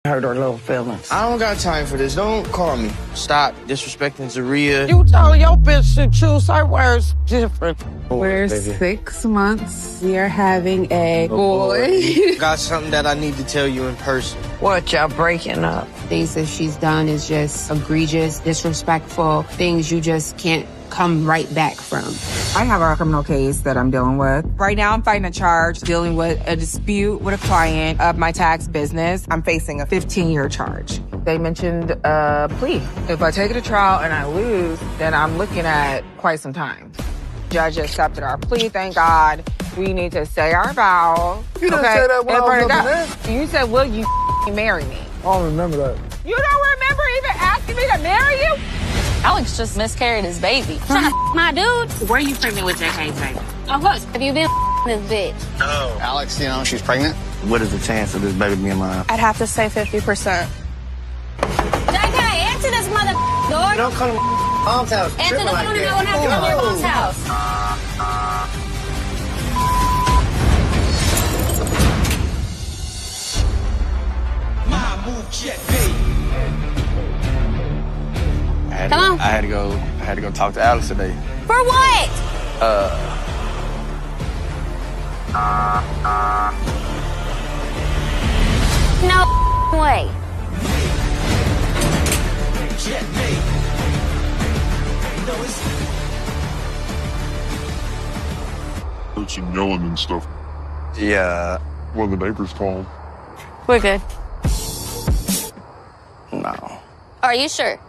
hurt her little feelings. I don't got time for this. Don't call me. Stop disrespecting Zaria. You tell your bitch to choose her words different. We're 6 months. We are having a boy. Got something that I need to tell you in person. What, y'all breaking up? Things that she's done is just egregious, disrespectful, things you just can't come right back from. I have a criminal case that I'm dealing with. Right now, I'm fighting a charge, dealing with a dispute with a client of my tax business. I'm facing a 15-year charge. They mentioned a plea. If I take it to trial and I lose, then I'm looking at quite some time. Judge accepted our plea, thank God. We need to say our vows. You didn't say that when I was up there. You said, will you marry me? I don't remember that. You don't remember even asking me to marry you? Alex just miscarried his baby. Trying to my dude. Where are you pregnant with JK's baby? Of course. Have you been this bitch? No. Alex, you know, she's pregnant. What is the chance of this baby being mine? I'd have to say 50%. JK, answer this mother door. Don't come to mom's house. Answer the phone and I won't have to go to your mom's house. Come on. I had to go talk to Alex today. For what? No way. Heard some yelling and stuff. Yeah. Well, the neighbors called. We're good. No. Are you sure?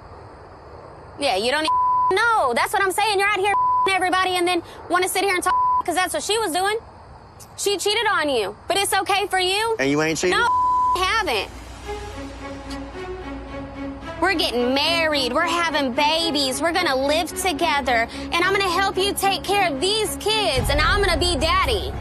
Yeah, you don't know. That's what I'm saying. You're out here everybody and then want to sit here and talk because that's what she was doing. She cheated on you, but it's okay for you. And you ain't cheating? No, haven't. We're getting married. We're having babies. We're going to live together. And I'm going to help you take care of these kids. And I'm going to be daddy.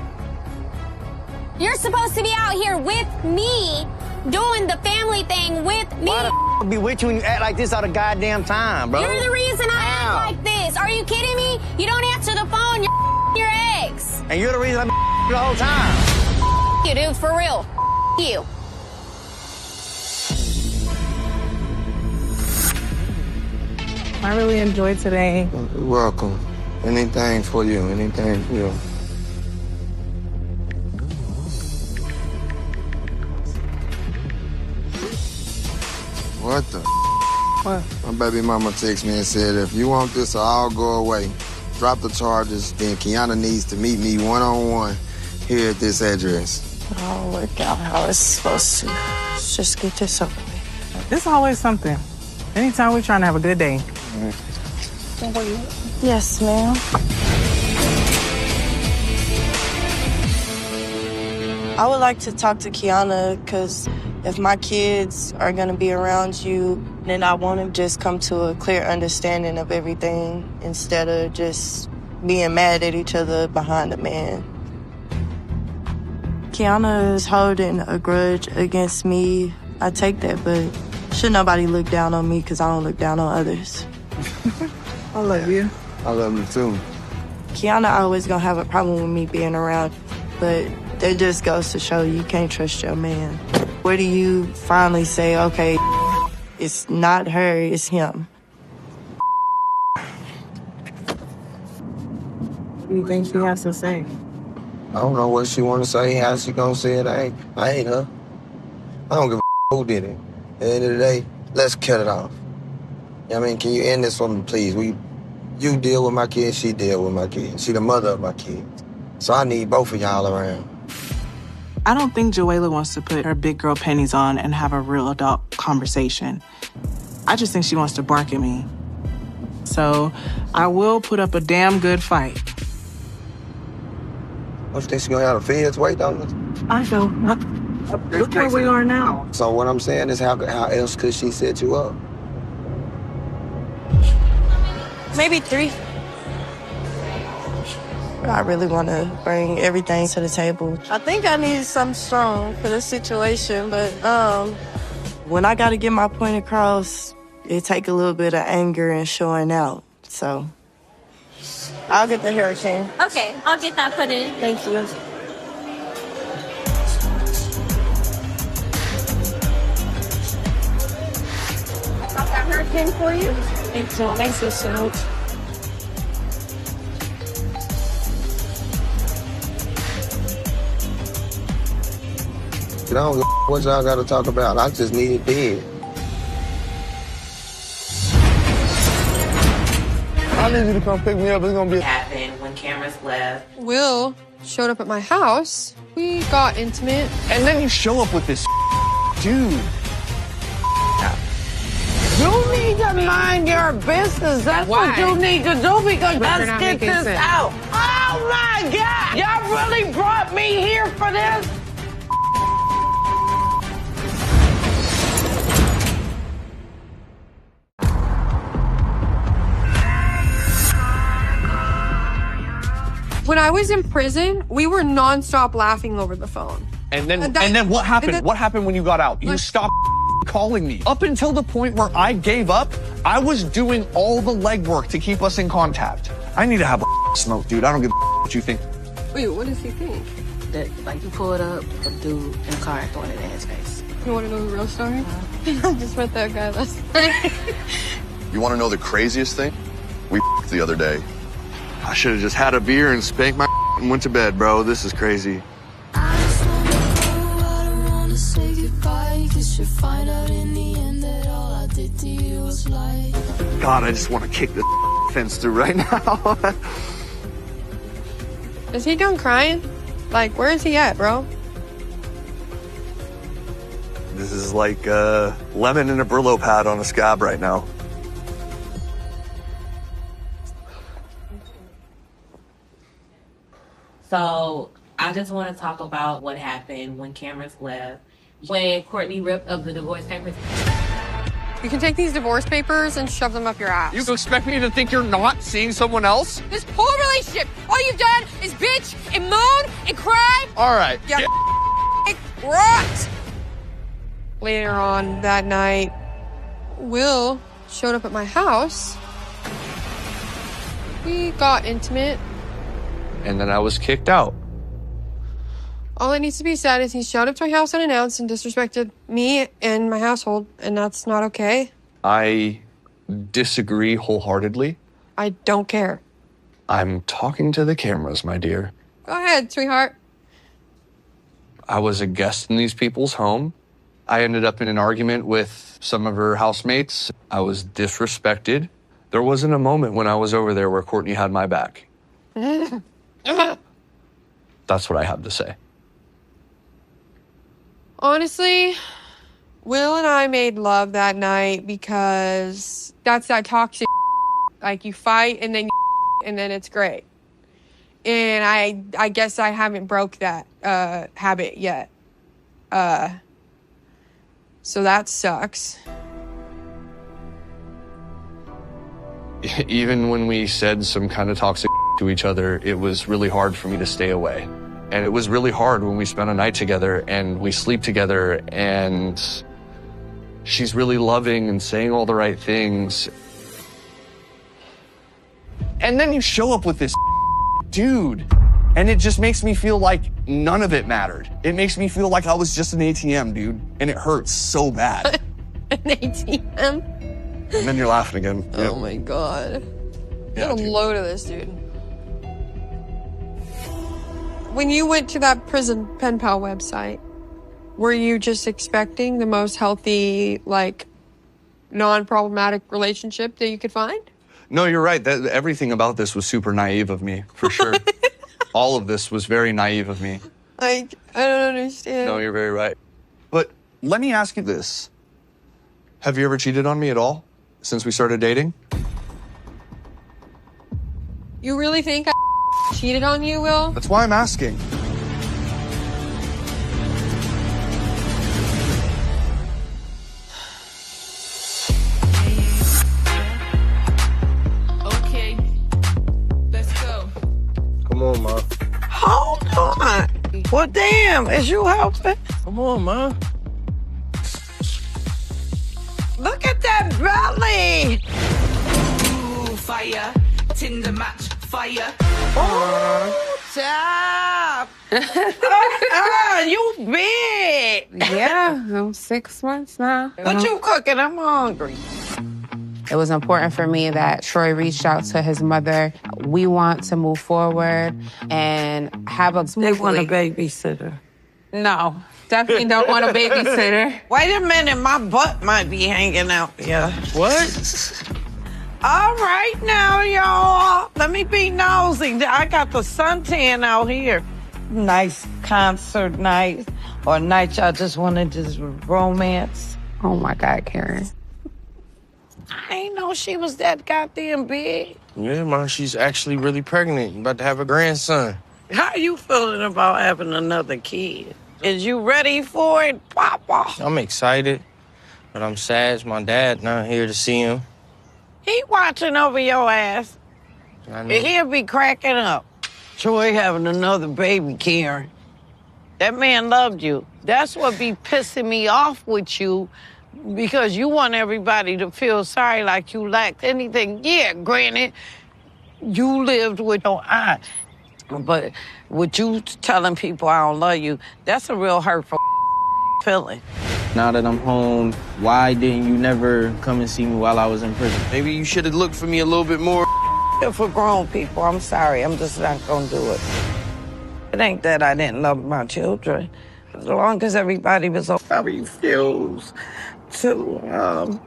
You're supposed to be out here with me, doing the family thing with me. Why the be with you when you act like this all the goddamn time, bro? You're the reason I act like this. Are you kidding me? You don't answer the phone. You're your ex. And you're the reason I'm the whole time. You, dude, for real. You. I really enjoyed today. You're welcome. Anything for you. Anything for you. What the? What? My baby mama texted me and said, if you want this to all go away, drop the charges, then Kiana needs to meet me one-on-one here at this address. I'll work out how it's supposed to. Let's just get this over with. It's always something. Anytime we're trying to have a good day. Yes, ma'am. I would like to talk to Kiana because if my kids are going to be around you, then I want to just come to a clear understanding of everything instead of just being mad at each other behind a man. Kiana is holding a grudge against me. I take that, but should nobody look down on me because I don't look down on others. I love you. I love you too. Kiana always going to have a problem with me being around, but that just goes to show you can't trust your man. Where do you finally say, okay, it's not her, it's him? What do you think she has to say? I don't know what she want to say, how she gonna say it. I ain't her. I don't give a who did it. At the end of the day, let's cut it off. I mean, can you end this for me, please? You deal with my kids, she deal with my kids. She the mother of my kids. So I need both of y'all around. I don't think Joella wants to put her big girl panties on and have a real adult conversation. I just think she wants to bark at me. So I will put up a damn good fight. What you think she gonna have the feds wait on us? I know. Look where we are now. So what I'm saying is how else could she set you up? Maybe 3. I really want to bring everything to the table. I think I need something strong for this situation, but when I got to get my point across, it take a little bit of anger and showing out. So I'll get the hurricane. Okay, I'll get that put in. Thank you. anything for you? Thanks so much. I don't give a what y'all gotta talk about. I just need it dead. I need you to come pick me up. It's gonna be happened when cameras left. Will showed up at my house. We got intimate. And then you show up with this dude. You need to mind your business. That's what you need to do because let's get this out. Oh my God! Y'all really brought me here for this? When I was in prison, we were nonstop laughing over the phone. And then what happened? What happened when you got out? You stopped calling me. Up until the point where I gave up, I was doing all the legwork to keep us in contact. I need to have a smoke, dude. I don't give a what you think. Wait, what does he think? That, like, you pulled up a dude in a car and throwing it in his face. You want to know the real story? I just met that guy last night. You want to know the craziest thing? We the other day. I should have just had a beer and spanked my and went to bed, bro. This is crazy. God, I just want to kick this fence through right now. Is he done crying? Like, where is he at, bro? This is like lemon in a Brillo pad on a scab right now. So I just want to talk about what happened when cameras left. When Courtney ripped up the divorce papers. You can take these divorce papers and shove them up your ass. You expect me to think you're not seeing someone else? This whole relationship, all you've done is bitch and moan and cry. All right. Yeah. Rot. Later on that night, Will showed up at my house. We got intimate. And then I was kicked out. All that needs to be said is he showed up to my house unannounced and disrespected me and my household, and that's not okay. I disagree wholeheartedly. I don't care. I'm talking to the cameras, my dear. Go ahead, sweetheart. I was a guest in these people's home. I ended up in an argument with some of her housemates. I was disrespected. There wasn't a moment when I was over there where Courtney had my back. That's what I have to say. Honestly, Will and I made love that night because that's that toxic like you fight and then it's great. And I guess I haven't broke that habit yet. So that sucks. Even when we said some kind of toxic to each other, it was really hard for me to stay away. And it was really hard when we spent a night together and we sleep together and she's really loving and saying all the right things. And then you show up with this dude and it just makes me feel like none of it mattered. It makes me feel like I was just an ATM, dude. And it hurts so bad. An ATM? And then you're laughing again. Oh my God. Yeah, Get a load of this, dude. When you went to that prison pen pal website, were you just expecting the most healthy, like, non-problematic relationship that you could find? No, you're right. Everything about this was super naive of me, for sure. All of this was very naive of me. Like, I don't understand. No, you're very right. But let me ask you this. Have you ever cheated on me at all since we started dating? You really think I cheated on you, Will? That's why I'm asking. Okay, let's go. Come on, Ma. Hold on. Well, damn, is you helping? Come on, Ma. Look at that belly. Ooh, fire, Tinder match, fire. Oh, child. You big. Yeah, I'm 6 months now. What you cooking? I'm hungry. It was important for me that Troy reached out to his mother. We want to move forward and have a They want a babysitter. No, definitely don't want a babysitter. Wait a minute, my butt might be hanging out here. What? All right now, y'all. Let me be nosy. I got the suntan out here. Nice concert night or night y'all just wanted this romance. Oh my God, Karen. I ain't know she was that goddamn big. Yeah, man, she's actually really pregnant. About to have a grandson. How you feeling about having another kid? Is you ready for it, Papa? I'm excited, but I'm sad my dad not here to see him. He watching over your ass. I know. He'll be cracking up. Troy having another baby, Karen. That man loved you. That's what be pissing me off with you, because you want everybody to feel sorry like you lacked anything. Yeah, granted, you lived with your aunt. But with you telling people I don't love you, that's a real hurtful feeling. Now that I'm home, why didn't you never come and see me while I was in prison? Maybe you should have looked for me a little bit more. For grown people, I'm sorry. I'm just not gonna do it. It ain't that I didn't love my children. As long as everybody was okay, I refuse to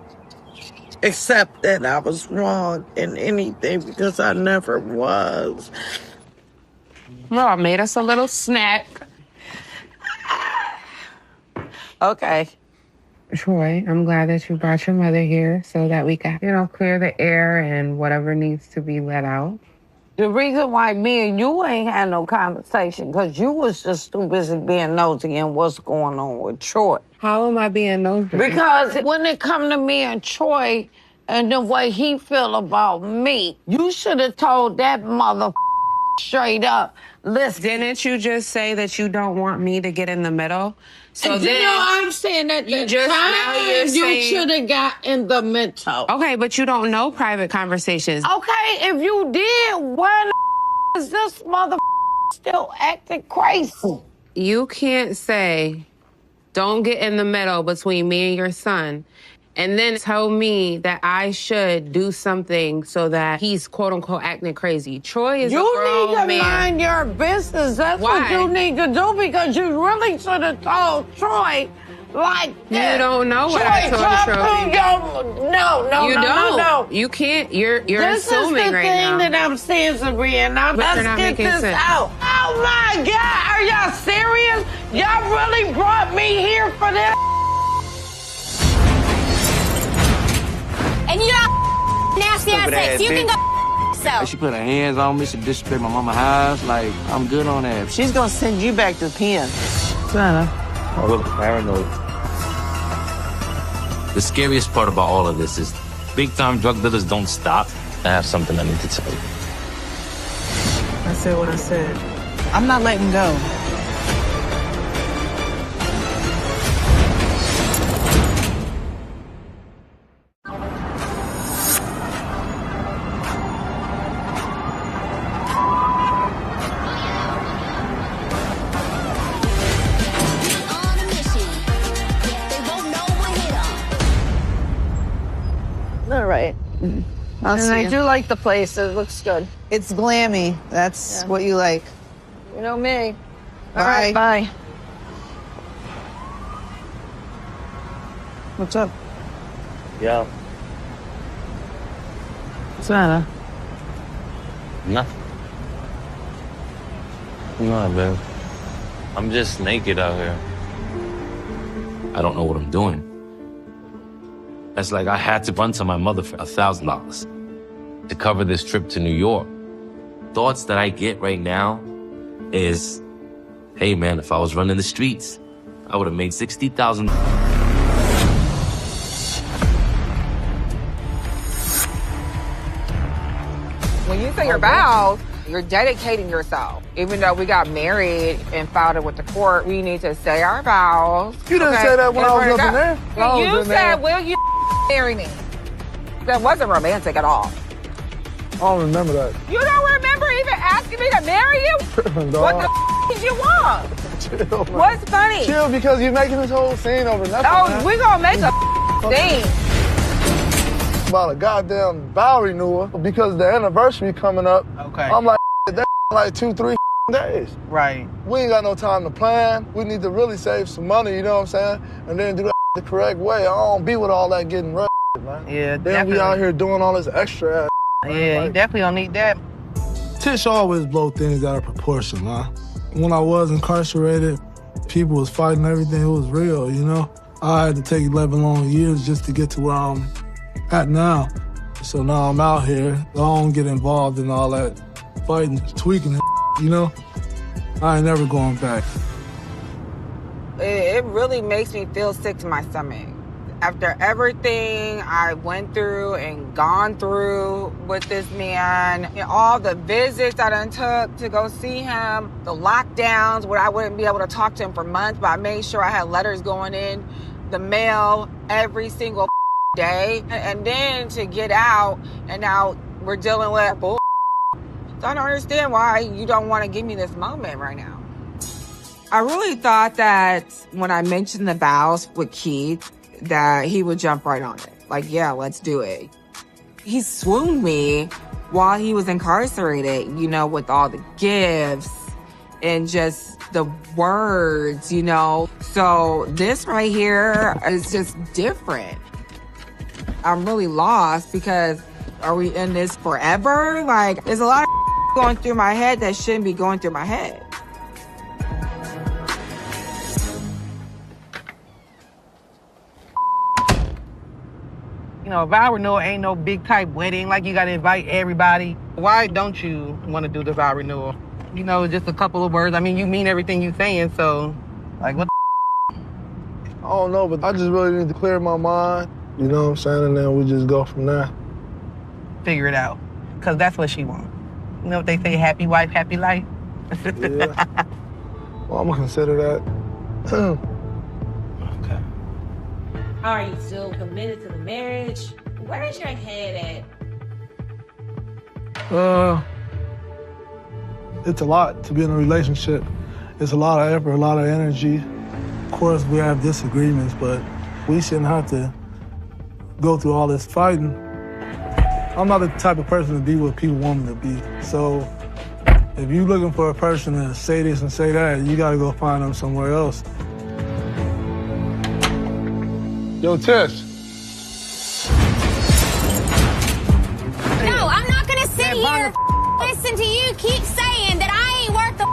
accept that I was wrong in anything, because I never was. Well, I made us a little snack. Okay. Troy, I'm glad that you brought your mother here so that we can, clear the air and whatever needs to be let out. The reason why me and you ain't had no conversation, because you was just too busy being nosy and what's going on with Troy. How am I being nosy? Because when it come to me and Troy and the way he feel about me, you should have told that mother straight up, listen. Didn't you just say that you don't want me to get in the middle? So then, I'm saying that you just now you're you saying, should have got in the middle. Okay, but you don't know private conversations. Okay, if you did, why the is this mother still acting crazy? You can't say, don't get in the middle between me and your son, and then tell me that I should do something so that he's quote unquote acting crazy. Troy is a grown man. You need to mind your business. That's Why? what you need to do, because you really should have told Troy like this. You don't know what I told Troy. No. You can't. You're this assuming is the right thing now. that I'm saying, Sabrina. Now, But let's you're not get making this sense. out. Oh my God, are y'all serious? Y'all really brought me here for this? And you got nasty ass sex. You can go yourself. She put her hands on me, she disrespect my mama's house. Like, I'm good on that. She's gonna send you back to the pen. I'm a little paranoid. The scariest part about all of this is big-time drug dealers don't stop. I have something I need to tell you. I said what I said. I'm not letting go. All right. Mm-hmm. And I do like the place. It looks good. It's glammy. That's what you like. You know me. Bye. All right, bye. What's up? Yeah. What's the matter? Nothing. No, babe. I'm just naked out here. I don't know what I'm doing. It's like I had to run to my mother for $1,000 to cover this trip to New York. Thoughts that I get right now is, hey man, if I was running the streets, I would have made $60,000. When you say your vows, you're dedicating yourself. Even though we got married and filed it with the court, we need to say our vows. You didn't say that when I was up in there. You said, will you marry me? That wasn't romantic at all. I don't remember that. You don't remember even asking me to marry you? No. What the did you want? Chill, man. What's funny? Chill, because you're making this whole scene over nothing. Oh, man. we gonna make a scene. about a goddamn vow renewal because the anniversary coming up. Okay. I'm like, that's like 2-3 days. Right. We ain't got no time to plan. We need to really save some money, you know what I'm saying? And then do that the correct way. I don't be with all that getting rushed, man. Yeah, Then definitely. we out here doing all this extra ass. Yeah, you definitely don't need that. Tish always blow things out of proportion, man. When I was incarcerated, people was fighting everything. It was real, you know? I had to take 11 long years just to get to where I'm at now. So now I'm out here. I don't get involved in all that fighting, tweaking, you know? I ain't never going back. It really makes me feel sick to my stomach. After everything I went through and gone through with this man, and all the visits that I took to go see him, the lockdowns where I wouldn't be able to talk to him for months, but I made sure I had letters going in the mail every single day. And then to get out, and now we're dealing with bull. So I don't understand why you don't want to give me this moment right now. I really thought that when I mentioned the vows with Keith, that he would jump right on it. Like, yeah, let's do it. He swooned me while he was incarcerated, you know, with all the gifts and just the words, you know. So this right here is just different. I'm really lost because are we in this forever? Like, there's a lot of going through my head that shouldn't be going through my head. You know, a vow renewal ain't no big type wedding, like you gotta invite everybody. Why don't you want to do the vow renewal? You know, just a couple of words. I mean, you mean everything you saying, so, like, what the I don't know, but I just really need to clear my mind. You know what I'm saying? And then we just go from there. figure it out. Because that's what she wants. You know what they say, happy wife, happy life? Yeah. Well, I'm gonna consider that. Okay. Are you still committed to the marriage? Where's your head at? It's a lot to be in a relationship. It's a lot of effort, a lot of energy. Of course, we have disagreements, but we shouldn't have to go through all this fighting. I'm not the type of person to be what people want me to be. So if you're looking for a person to say this and say that, you gotta go find them somewhere else. Yo, Tish. No, I'm not gonna sit here listen to you keep saying that I ain't worth the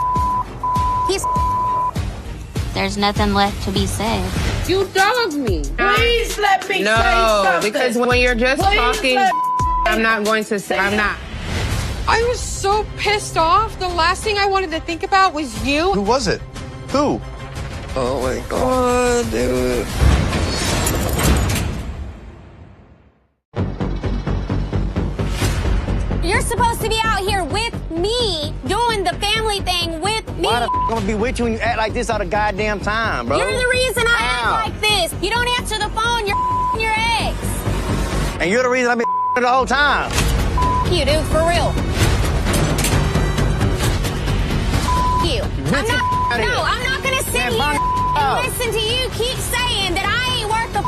There's nothing left to be said. You dogged me. Please let me say No, something. because when you're just Please talking, I'm not going to say, I'm not. I was so pissed off. The last thing I wanted to think about was you. Who was it? Who? Oh my God, dude. You're supposed to be out here with me, doing the family thing with me. Why the f I'm gonna be with you when you act like this all the goddamn time, bro? You're the reason I act like this. You don't answer the phone, you're your ex. And you're the reason I've been the whole time. You, dude, for real. You. I'm not gonna sit here and listen to you keep saying that I ain't worth the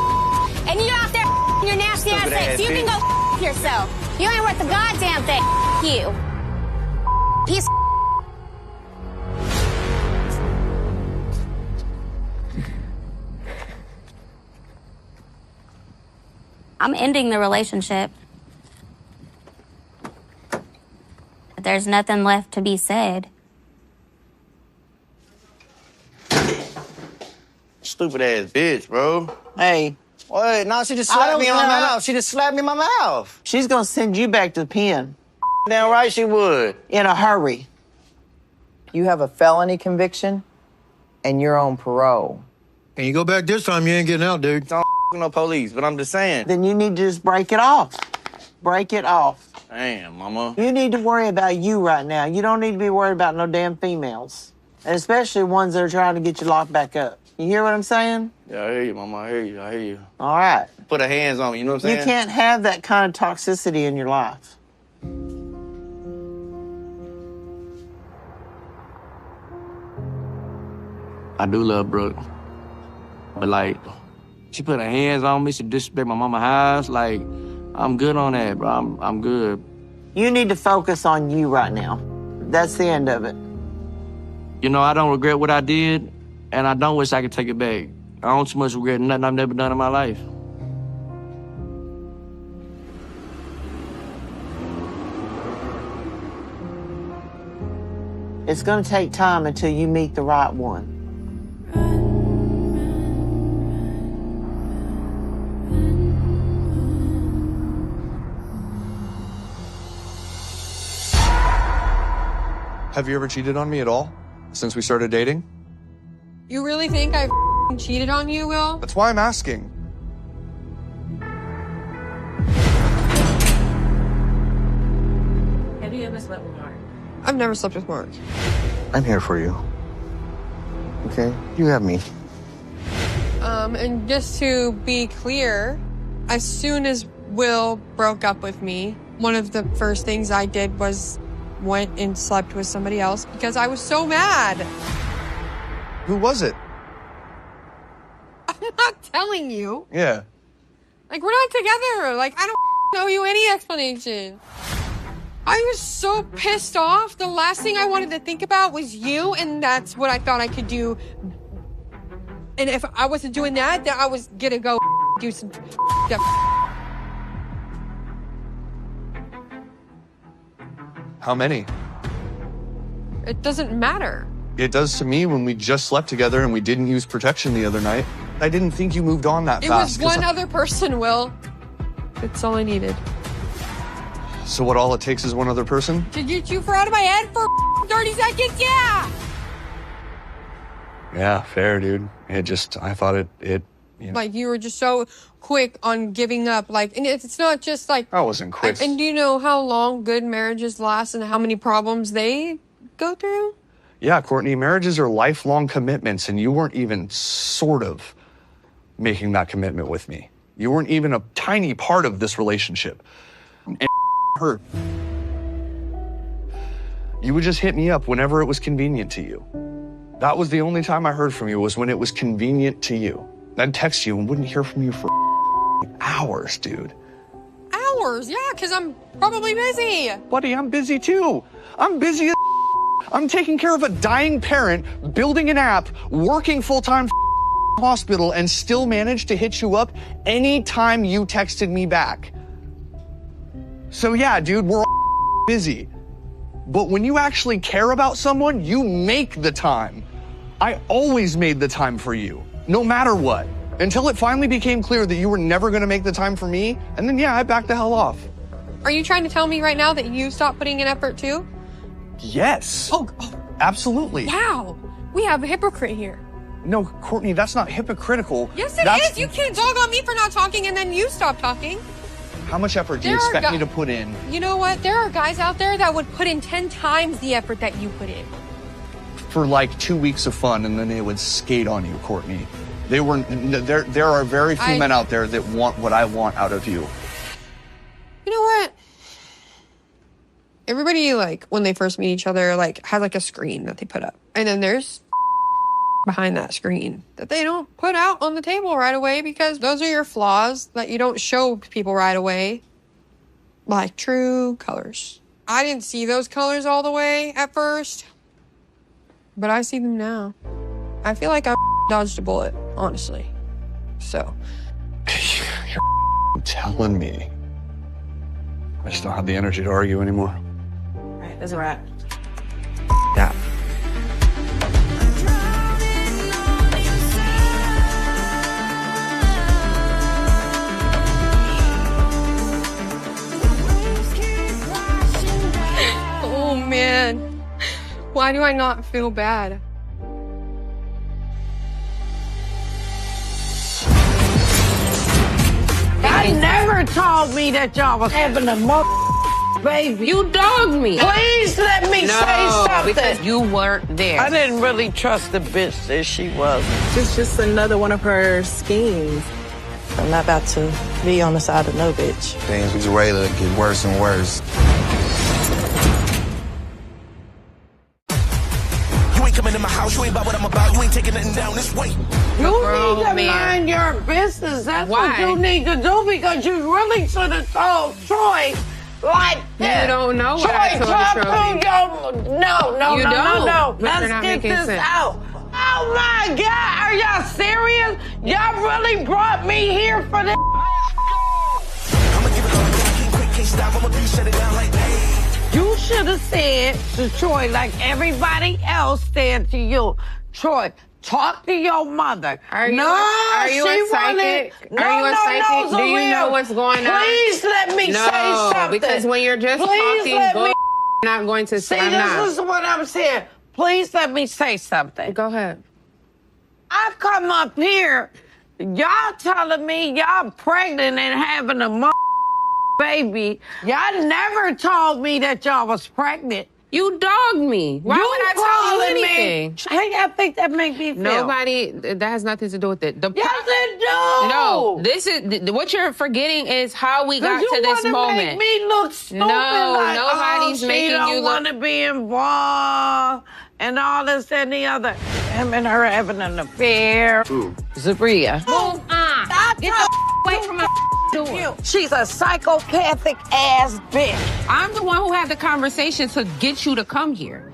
and you out there your nasty ass ex. You can go yourself. You ain't worth the goddamn thing. You. Piece I'm ending the relationship. There's nothing left to be said. Stupid ass bitch, bro. Hey. What? No, she just slapped me in my mouth. She just slapped me in my mouth. She's gonna send you back to the pen. Damn right she would. In a hurry. You have a felony conviction, and you're on parole. And you go back this time, you ain't getting out, dude. Don't no police, but I'm just saying. Then you need to just break it off. Break it off. Damn, mama. You need to worry about you right now. You don't need to be worried about no damn females. And especially ones that are trying to get you locked back up. You hear what I'm saying? Yeah, I hear you, mama. I hear you. I hear you. All right. Put her hands on me, you know what I'm saying? You can't have that kind of toxicity in your life. I do love Brooke. But, like, she put her hands on me. She disrespect my mama's house. Like, I'm good on that, bro. I'm good. You need to focus on you right now. That's the end of it. You know, I don't regret what I did, and I don't wish I could take it back. I don't too much regret nothing I've never done in my life. It's going to take time until you meet the right one. Have you ever cheated on me at all since we started dating? You really think I cheated on you, Will? That's why I'm asking. Have you ever slept with Mark? I've never slept with Mark. I'm here for you. Okay? You have me. And just to be clear, as soon as Will broke up with me, one of the first things I did was went and slept with somebody else because I was so mad. Who was it? I'm not telling you. Yeah. Like, we're not together. Like, I don't owe you any explanation. I was so pissed off. The last thing I wanted to think about was you, and that's what I thought I could do. And if I wasn't doing that, then I was gonna go do some stuff. How many? It doesn't matter. It does to me when we just slept together and we didn't use protection the other night. I didn't think you moved on that It fast. was one other person, Will. That's all I needed. So what, all it takes is one other person? To get you out of my head for 30 seconds? Yeah! Yeah, fair, dude. I thought it you know. Like, you were just so quick on giving up. Like, and it's not just like... I wasn't quick. And do you know how long good marriages last and how many problems they go through? Yeah, Courtney, marriages are lifelong commitments, and you weren't even sort of making that commitment with me. You weren't even a tiny part of this relationship. And hurt. You would just hit me up whenever it was convenient to you. That was the only time I heard from you, was when it was convenient to you. I'd text you and wouldn't hear from you for hours, dude. Hours? Yeah, because I'm probably busy. Buddy, I'm busy too. I'm busy as I'm taking care of a dying parent, building an app, working full-time hospital, and still managed to hit you up anytime you texted me back. So yeah, dude, we're all busy. But when you actually care about someone, you make the time. I always made the time for you, no matter what, until it finally became clear that you were never gonna make the time for me, and then yeah, I backed the hell off. Are you trying to tell me right now that you stopped putting in effort too? Yes. Oh, absolutely. Wow. We have a hypocrite here. No, Courtney, that's not hypocritical. Yes, it is. You can't dog on me for not talking and then you stop talking. How much effort do you expect me to put in? You know what? There are guys out there that would put in 10 times the effort that you put in. For like 2 weeks of fun, and then they would skate on you, Courtney. There are very few men out there that want what I want out of you. You know what? Everybody, like, when they first meet each other, like, has like a screen that they put up. And then there's behind that screen that they don't put out on the table right away because those are your flaws that you don't show people right away. Like true colors. I didn't see those colors all the way at first, but I see them now. I feel like I dodged a bullet, honestly. So. You're telling me. I just don't have the energy to argue anymore. All right, that's a wrap. Yeah. Oh, man. Why do I not feel bad? I never told me that y'all was having a baby. You dogged me. Please let me say something. Because you weren't there. I didn't really trust the bitch that she was. It's just another one of her schemes. I'm not about to be on the side of no bitch. Things with Joella get worse and worse. You ain't coming in my house, you ain't about what I'm about, you ain't ain't taking nothing down this way. You need to mind your business. That's what you need to do because you really should have told Troy like this. You don't know what I told Troy, talk to your... No. Let's get this sense. out. Oh my God, are y'all serious? Y'all really brought me here for this? You should have said to Troy like everybody else said to you, Troy, talk to your mother. Are you a psychic? Do you know what's going on? Please let me say something. Because when you're just talking, not going to say. See, this is what I'm saying. Please let me say something. Go ahead. I come up here, y'all telling me y'all pregnant and having a baby. Y'all never told me that y'all was pregnant. You dogged me. Why would I tell you anything? Hey, I think that make me feel. Nobody, that has nothing to do with it. Yes, it do. No, this is, what you're forgetting is how we got to this moment. Make me look stupid. No, like, nobody's making you look. want to be involved and all this and the other. Him and her having an affair. Who? Zabria. Move on. Get the away from my door. She's a psychopathic ass bitch. I'm the one who had the conversation to get you to come here.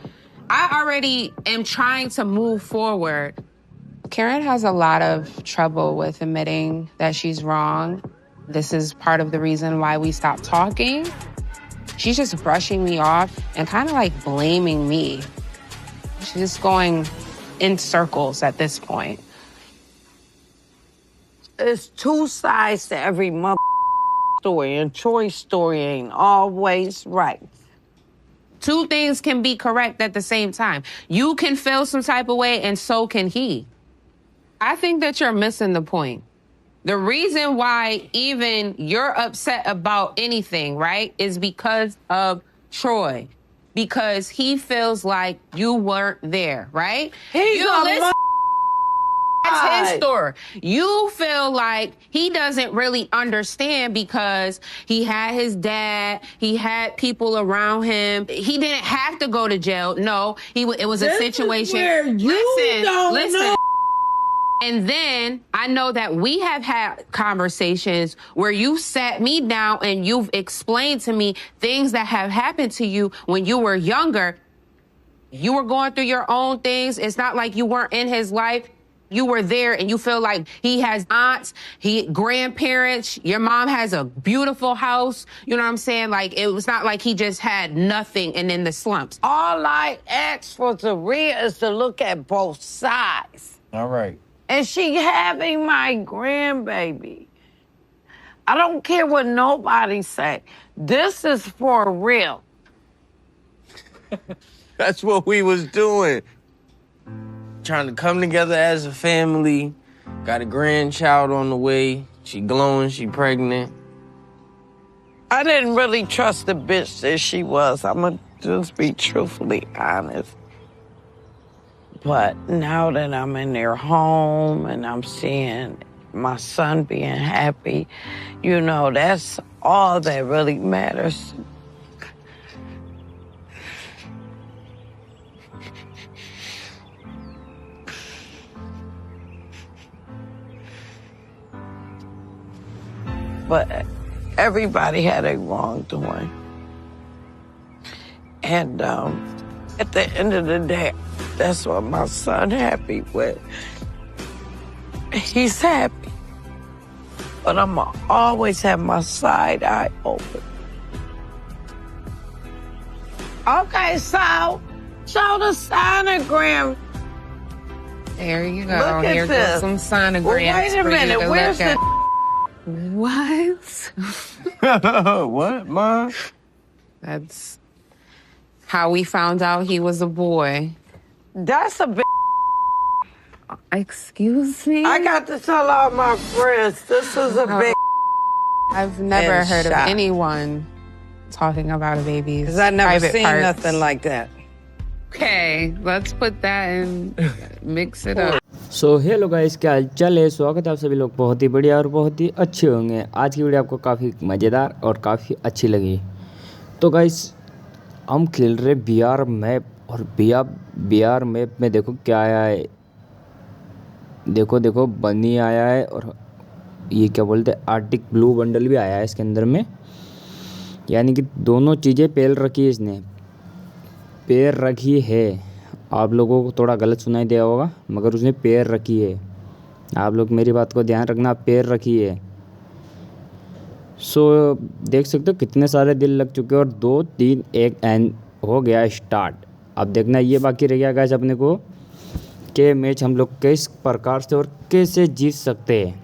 I already am trying to move forward. Karen has a lot of trouble with admitting that she's wrong. This is part of the reason why we stopped talking. She's just brushing me off and kind of like blaming me. She's just going in circles at this point. There's two sides to every story, and Troy's story ain't always right. Two things can be correct at the same time. You can feel some type of way, and so can he. I think that you're missing the point. The reason why even you're upset about anything, right, is because of Troy. Because he feels like you weren't there, right? That's his story. You feel like he doesn't really understand because he had his dad, he had people around him. He didn't have to go to jail. No, it was a situation. Listen. And then I know that we have had conversations where you sat me down and you've explained to me things that have happened to you when you were younger. You were going through your own things. It's not like you weren't in his life. You were there and you feel like he has aunts, grandparents, your mom has a beautiful house. You know what I'm saying? Like, it was not like he just had nothing and in the slumps. All I asked for Zaria is to look at both sides. All right. And she having my grandbaby. I don't care what nobody say. This is for real. That's what we was doing. Trying to come together as a family. Got a grandchild on the way. She glowing, she pregnant. I didn't really trust the bitch that she was. I'm gonna just be truthfully honest. But now that I'm in their home and I'm seeing my son being happy, you know, that's all that really matters. But everybody had a wrongdoing. And at the end of the day, that's what my son happy with. He's happy. But I'm going to always have my side eye open. Okay, so show the sonogram. There you go. Look at Here this. goes some sonograms. Well, wait a minute. Where's the... What? What, Ma? That's how we found out he was a boy. That's a big... Excuse me? I got to tell all my friends, this is a big... I've never and heard shot. of anyone talking about a baby's Because I never private seen parts. nothing like that. Okay, let's put that and mix it up. So hello guys, क्या हालचाल है। स्वागत है आप सभी लोग बहुत ही बढ़िया और बहुत ही अच्छे होंगे। आज की वीडियो आपको काफ़ी मज़ेदार और काफ़ी अच्छी लगी। तो गाइस हम खेल रहे बीआर मैप और बीआर मैप में देखो क्या आया है। देखो देखो बनी आया है, और ये क्या बोलते हैं आर्टिक ब्लू बंडल भी आया है इसके अंदर में। यानी कि दोनों चीज़ें पेल रखी है इसने, पैर रखी है। आप लोगों को थोड़ा गलत सुनाई दिया होगा, मगर उसने पैर रखी है। आप लोग मेरी बात को ध्यान रखना, पैर रखी है। सो देख सकते हो कितने सारे दिल लग चुके हैं, और 2 3 1 एंड हो गया स्टार्ट। अब देखना ये बाकी रह गया गाइस अपने को कि मैच हम लोग किस प्रकार से और कैसे जीत सकते हैं।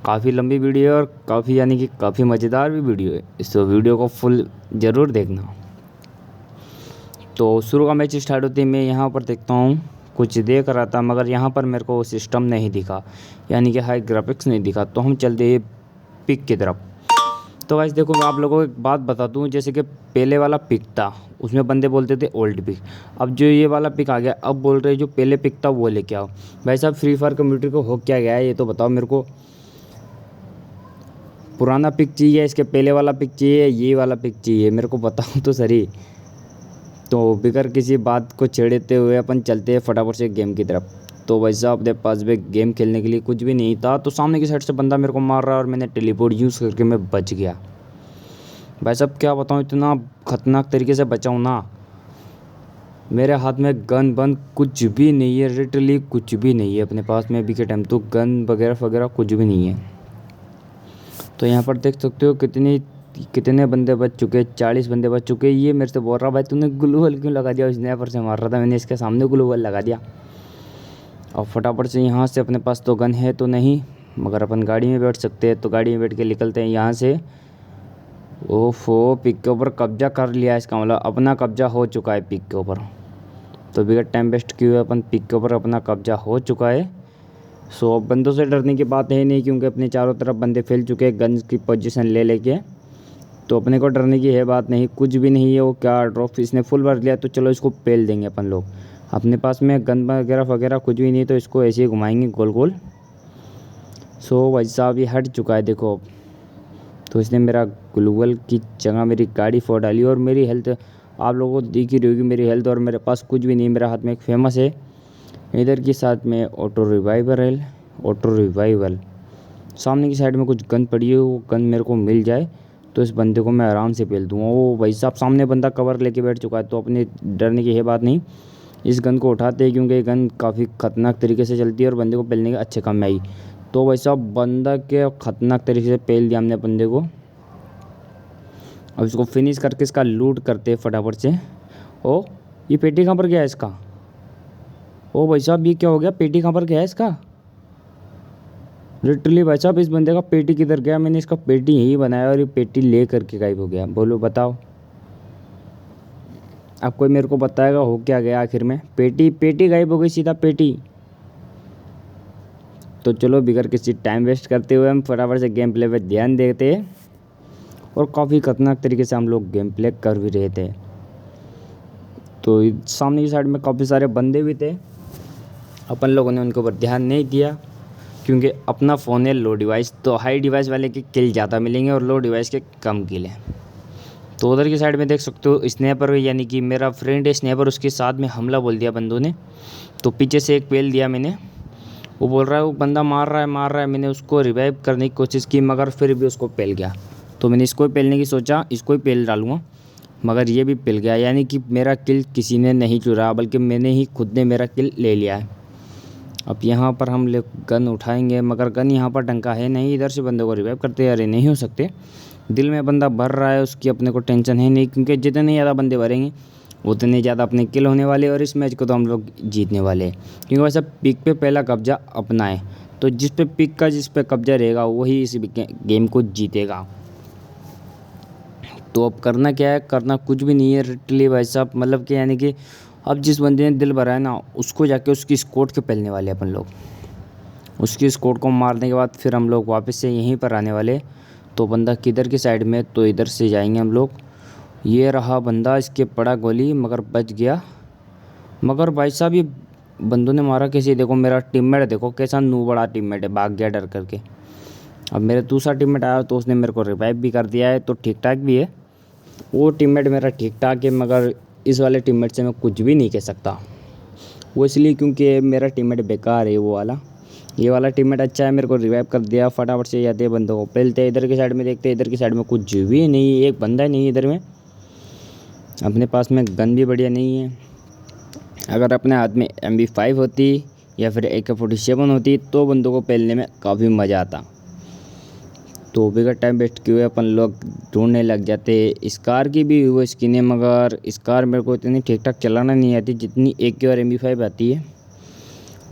काफ़ी लंबी वीडियो है और काफ़ी यानी कि काफ़ी मज़ेदार भी वीडियो है, इस वीडियो को फुल ज़रूर देखना। तो शुरू का मैच स्टार्ट होते ही मैं यहाँ पर देखता हूँ, कुछ देख रहा था मगर यहाँ पर मेरे को सिस्टम नहीं दिखा, यानी कि हाई ग्राफिक्स नहीं दिखा। तो हम चलते हैं पिक की तरफ। तो गाइस देखो मैं आप लोगों को एक बात बता दूँ, जैसे कि पहले वाला पिक था उसमें बंदे बोलते थे ओल्ड पिक, अब जो ये वाला पिक आ गया अब बोल रहे जो पहले पिक था वो लेके आओ। भाई साहब फ्री फायर कम्युनिटी को हो क्या गया है ये तो बताओ मेरे को। पुराना पिक चाहिए, इसके पहले वाला पिक चाहिए, ये वाला पिक चाहिए, मेरे को बताओ तो सही। तो बिगर किसी बात को छेड़ते हुए अपन चलते हैं फटाफट से गेम की तरफ। तो भाई साहब अपने पास भी गेम खेलने के लिए कुछ भी नहीं था, तो सामने की साइड से बंदा मेरे को मार रहा है और मैंने टेलीपोर्ट यूज़ करके मैं बच गया। भाई साहब क्या बताऊँ, इतना ख़तरनाक तरीके से बचाऊँ ना। मेरे हाथ में गन बन कुछ भी नहीं है, लिटरली कुछ भी नहीं है अपने पास में अभी के टाइम, तो गन वगैरह वगैरह कुछ भी नहीं है। तो यहाँ पर देख सकते हो कितने बंदे बच चुके हैं, 40 बंदे बच चुके हैं। ये मेरे से बोल रहा भाई तूने ग्लू वॉल क्यों लगा दिया, स्नैपर से मार रहा था, मैंने इसके सामने ग्लू वॉल लगा दिया। और फटाफट से यहाँ से अपने पास तो गन है तो नहीं, मगर अपन गाड़ी में बैठ सकते हैं, तो गाड़ी में बैठ के निकलते हैं यहाँ से। ओफो पिक के ऊपर कब्जा कर लिया, इसका मतलब अपना कब्जा हो चुका है पिक के ऊपर। तो बिगड़ टाइम वेस्ट किए हुए अपन पिक के ऊपर अपना कब्जा हो चुका है। सो अब बंदों से डरने की बात है नहीं, क्योंकि अपने चारों तरफ बंदे फैल चुके हैं गन्स की पोजीशन ले लेके, तो अपने को डरने की है बात नहीं, कुछ भी नहीं है। वो क्या ड्रॉप इसने फुल भर लिया, तो चलो इसको पेल देंगे अपन लोग। अपने पास में गन वगैरह वगैरह कुछ भी नहीं, तो इसको ऐसे ही घुमाएंगे गोल गोल। सो भाई साहब ये हट चुका है देखो। तो इसने मेरा ग्लूवल की जगह मेरी गाड़ी फोड़ डाली, और मेरी हेल्थ आप लोगों को दिख ही रही होगी मेरी हेल्थ, और मेरे पास कुछ भी नहीं। मेरे हाथ में एक फेमस है इधर की साथ में ऑटो रिवाइवल। सामने की साइड में कुछ गन पड़ी है, वो गन मेरे को मिल जाए तो इस बंदे को मैं आराम से पेल दूँगा। वो भाई साहब सामने बंदा कवर लेके बैठ चुका है, तो अपने डरने की है बात नहीं। इस गन को उठाते हैं क्योंकि ये गन काफ़ी ख़तरनाक तरीके से चलती है और बंदे को पेलने के अच्छे काम में आई। तो भाई साहब बंदा के ख़तरनाक तरीके से पेल दिया हमने बंदे को। अब इसको फिनिश करके इसका लूट करते हैं फटाफट से। ओ ये पेटी कहाँ पर गया है इसका? ओ भाई साहब ये क्या हो गया, पेटी कहाँ पर गया है इसका? लिटरली भाई साहब इस बंदे का पेटी किधर गया? मैंने इसका पेटी यहीं बनाया और ये पेटी ले करके गायब हो गया। बोलो बताओ, अब कोई मेरे को बताएगा हो क्या गया आखिर में? पेटी गायब हो गई, सीधा पेटी। तो चलो बिगर किसी टाइम वेस्ट करते हुए हम फटाफट से गेम प्ले पे ध्यान देते हैं, और काफ़ी खतरनाक तरीके से हम लोग गेम प्ले कर भी रहे थे। तो सामने की साइड में काफ़ी सारे बंदे भी थे, अपन लोगों ने उनके ऊपर ध्यान नहीं दिया क्योंकि अपना फ़ोन है लो डिवाइस, तो हाई डिवाइस वाले के किल ज़्यादा मिलेंगे और लो डिवाइस के कम किल हैं। तो उधर की साइड में देख सकते हो स्नैपर, यानी कि मेरा फ्रेंड है स्नैपर, उसके साथ में हमला बोल दिया बंदों ने। तो पीछे से एक पेल दिया मैंने, वो बोल रहा है वो बंदा मार रहा है। मैंने उसको रिवाइव करने की कोशिश की मगर फिर भी उसको पेल गया। तो मैंने इसको ही पेलने की सोचा, इसको ही पेल डालूँगा, मगर ये भी पेल गया। यानी कि मेरा किल किसी ने नहीं चुरा, बल्कि मैंने ही खुद ने मेरा किल ले लिया है। अब यहाँ पर हम गन उठाएंगे, मगर गन यहाँ पर डंका है नहीं। इधर से बंदे को रिवाइव करते अरे नहीं हो सकते। दिल में बंदा भर रहा है, उसकी अपने को टेंशन है नहीं, क्योंकि जितने ज़्यादा बंदे भरेंगे उतने ज़्यादा अपने किल होने वाले, और इस मैच को तो हम लोग जीतने वाले हैं। क्योंकि वैसे पिक पे पहला कब्जा अपना है, तो जिस पे कब्जा रहेगा वही इस गेम को जीतेगा। तो अब करना क्या है, करना कुछ भी नहीं है लिटरली भाई साहब, मतलब कि यानी कि अब जिस बंदे ने दिल भरा है ना, उसको जाके उसकी स्क्वाड के पेलने वाले अपन लोग। उसकी स्क्वाड को मारने के बाद फिर हम लोग वापस से यहीं पर आने वाले। तो बंदा किधर की साइड में, तो इधर से जाएंगे हम लोग। ये रहा बंदा, इसके पड़ा गोली मगर बच गया। मगर भाई साहब ये बंदों ने मारा कैसे? देखो मेरा टीममेट देखो कैसा नू बड़ा टीममेट है, भाग गया डर करके। अब मेरे दूसरा टीममेट आया तो उसने मेरे को रिवाइव भी कर दिया है, तो ठीक ठाक भी है। वो टीममेट मेरा ठीक ठाक है, मगर इस वाले टीममेट से मैं कुछ भी नहीं कह सकता। वो इसलिए क्योंकि मेरा टीममेट बेकार है वो वाला, ये वाला टीममेट अच्छा है, मेरे को रिवाइव कर दिया। फटाफट से जाते हैं बंदों को पहलते, इधर की साइड में देखते हैं, इधर की साइड में कुछ भी नहीं, एक बंदा नहीं इधर में। अपने पास में गन भी बढ़िया नहीं है। अगर अपने हाथ में MB5 होती या फिर AK-47 होती तो बंदों को पहलने में काफ़ी मज़ा आता। तो भी का टाइम वेस्ट किए हुए अपन लोग ढूंढने लग जाते। स्कार की भी वो स्किन है, मगर स्कार मेरे को इतनी ठीक ठाक चलाना नहीं आती जितनी AK और MB5 आती है।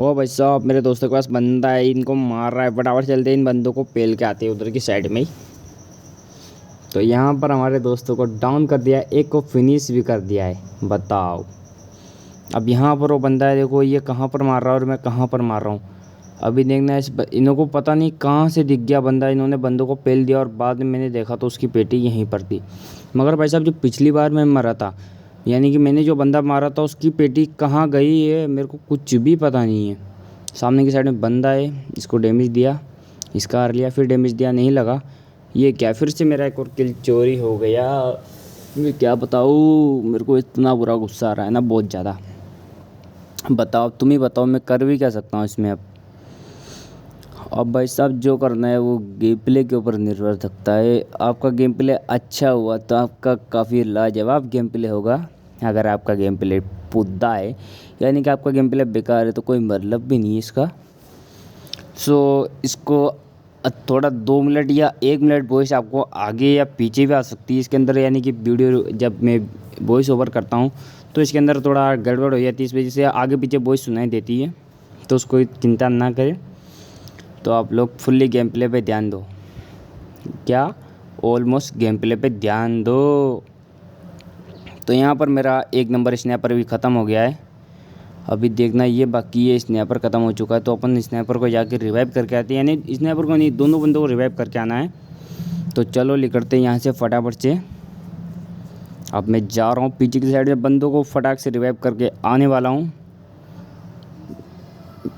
ओ भाई साहब, मेरे दोस्तों के पास बंदा है, इनको मार रहा है। फटाफट चलते हैं, इन बंदों को पेल के आते हैं उधर की साइड में ही। तो यहाँ पर हमारे दोस्तों को डाउन कर दिया, एक को फिनिश भी कर दिया है। बताओ अब यहाँ पर वो बंदा है, देखो ये कहाँ पर मार रहा है और मैं कहाँ पर मार रहा हूँ। अभी देखना है इन्हों को पता नहीं कहाँ से दिख गया बंदा, इन्होंने बंदों को पेल दिया और बाद में मैंने देखा तो उसकी पेटी यहीं पर थी। मगर भाई साहब जो पिछली बार मैं मरा था, यानी कि मैंने जो बंदा मारा था उसकी पेटी कहाँ गई है मेरे को कुछ भी पता नहीं है। सामने की साइड में बंदा है, इसको डैमेज दिया, इसका हार लिया, फिर डैमेज दिया, नहीं लगा। ये क्या फिर से मेरा एक और किल चोरी हो गया। मैं क्या बताऊँ, मेरे को इतना बुरा गुस्सा आ रहा है ना, बहुत ज़्यादा। बताओ तुम ही बताओ, मैं कर भी क्या सकता हूँ इसमें। अब भाई साहब जो करना है वो गेम प्ले के ऊपर निर्भर रखता है। आपका गेम प्ले अच्छा हुआ तो आपका काफ़ी लाजवाब गेम प्ले होगा। अगर आपका गेम प्ले पुद्दा है, यानी कि आपका गेम प्ले बेकार है, तो कोई मतलब भी नहीं है इसका। सो इसको थोड़ा 2 मिनट या 1 मिनट वॉइस आपको आगे या पीछे भी आ सकती है इसके अंदर, यानी कि वीडियो जब मैं वॉइस ओवर करता हूँ तो इसके अंदर थोड़ा गड़बड़ हो जाती है, इस वजह से आगे पीछे वॉइस सुनाई देती है। तो उसको चिंता ना करें। तो आप लोग फुल्ली गेम प्ले पे ध्यान दो, क्या ऑलमोस्ट गेम प्ले पे ध्यान दो। तो यहाँ पर मेरा 1 नंबर स्नैपर भी ख़त्म हो गया है। अभी देखना ये बाकी है, स्नैपर ख़त्म हो चुका है। तो अपन स्नैपर को जाके रिवाइव करके आते हैं, यानी स्नैपर को नहीं, दोनों बंदों को रिवाइव करके आना है। तो चलो निकलते हैं यहाँ से फटाफट से। अब मैं जा रहा हूँ पीछे की साइड में, बंदों को फटाक से रिवाइव करके आने वाला हूँ।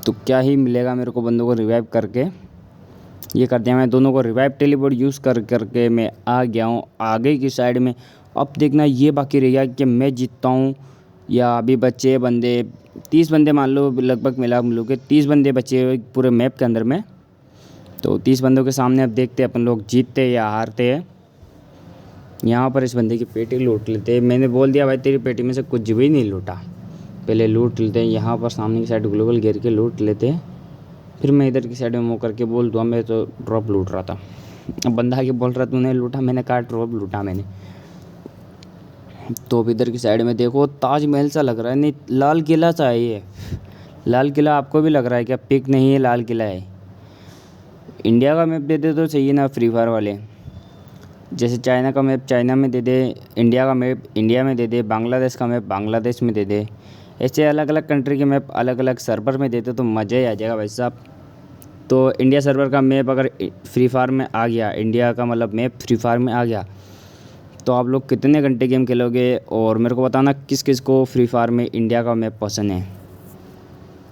तो क्या ही मिलेगा मेरे को बंदों को रिवाइव करके। ये कर दिया मैं, दोनों को रिवाइव टेलीपोर्ट यूज़ करके मैं आ गया हूँ आगे की साइड में। अब देखना ये बाकी रह गया कि मैं जीतता हूँ या अभी बचे बंदे। 30 बंदे मान लो लगभग मिला मिलू के 30 बंदे बचे पूरे मैप के अंदर में। तो 30 बंदों के सामने अब देखते हैं अपन लोग जीतते या हारते हैं। यहाँ पर इस बंदे की पेटी लूट लेते हैं। मैंने बोल दिया भाई तेरी पेटी में से कुछ भी नहीं लूटा, पहले लूट लेते हैं। यहाँ पर सामने की साइड ग्लोबल घेर के लूट लेते हैं, फिर मैं इधर की साइड में मुँह करके बोल दूँगा मैं तो ड्रॉप लूट रहा था। अब बंदा आके बोल रहा तूने लूटा, मैंने कहा ड्रॉप लूटा मैंने। तो अब इधर की साइड में देखो ताजमहल सा लग रहा है, नहीं लाल किला सा है ये। लाल किला आपको भी लग रहा है क्या? पिक नहीं है, लाल किला है। इंडिया का मैप दे दे तो सही है ना फ्री फायर वाले। जैसे चाइना का मैप चाइना में दे दे, इंडिया का मैप इंडिया में दे दे, बांग्लादेश का मैप बांग्लादेश में दे दे। ऐसे अलग अलग कंट्री के मैप अलग अलग सर्वर में देते तो मज़ा ही आ जाएगा भाई साहब। तो इंडिया सर्वर का मैप अगर फ्री फायर में आ गया, इंडिया का मतलब मैप फ्री फायर में आ गया, तो आप लोग कितने घंटे गेम खेलोगे? और मेरे को बताना किस किस को फ्री फायर में इंडिया का मैप पसंद है,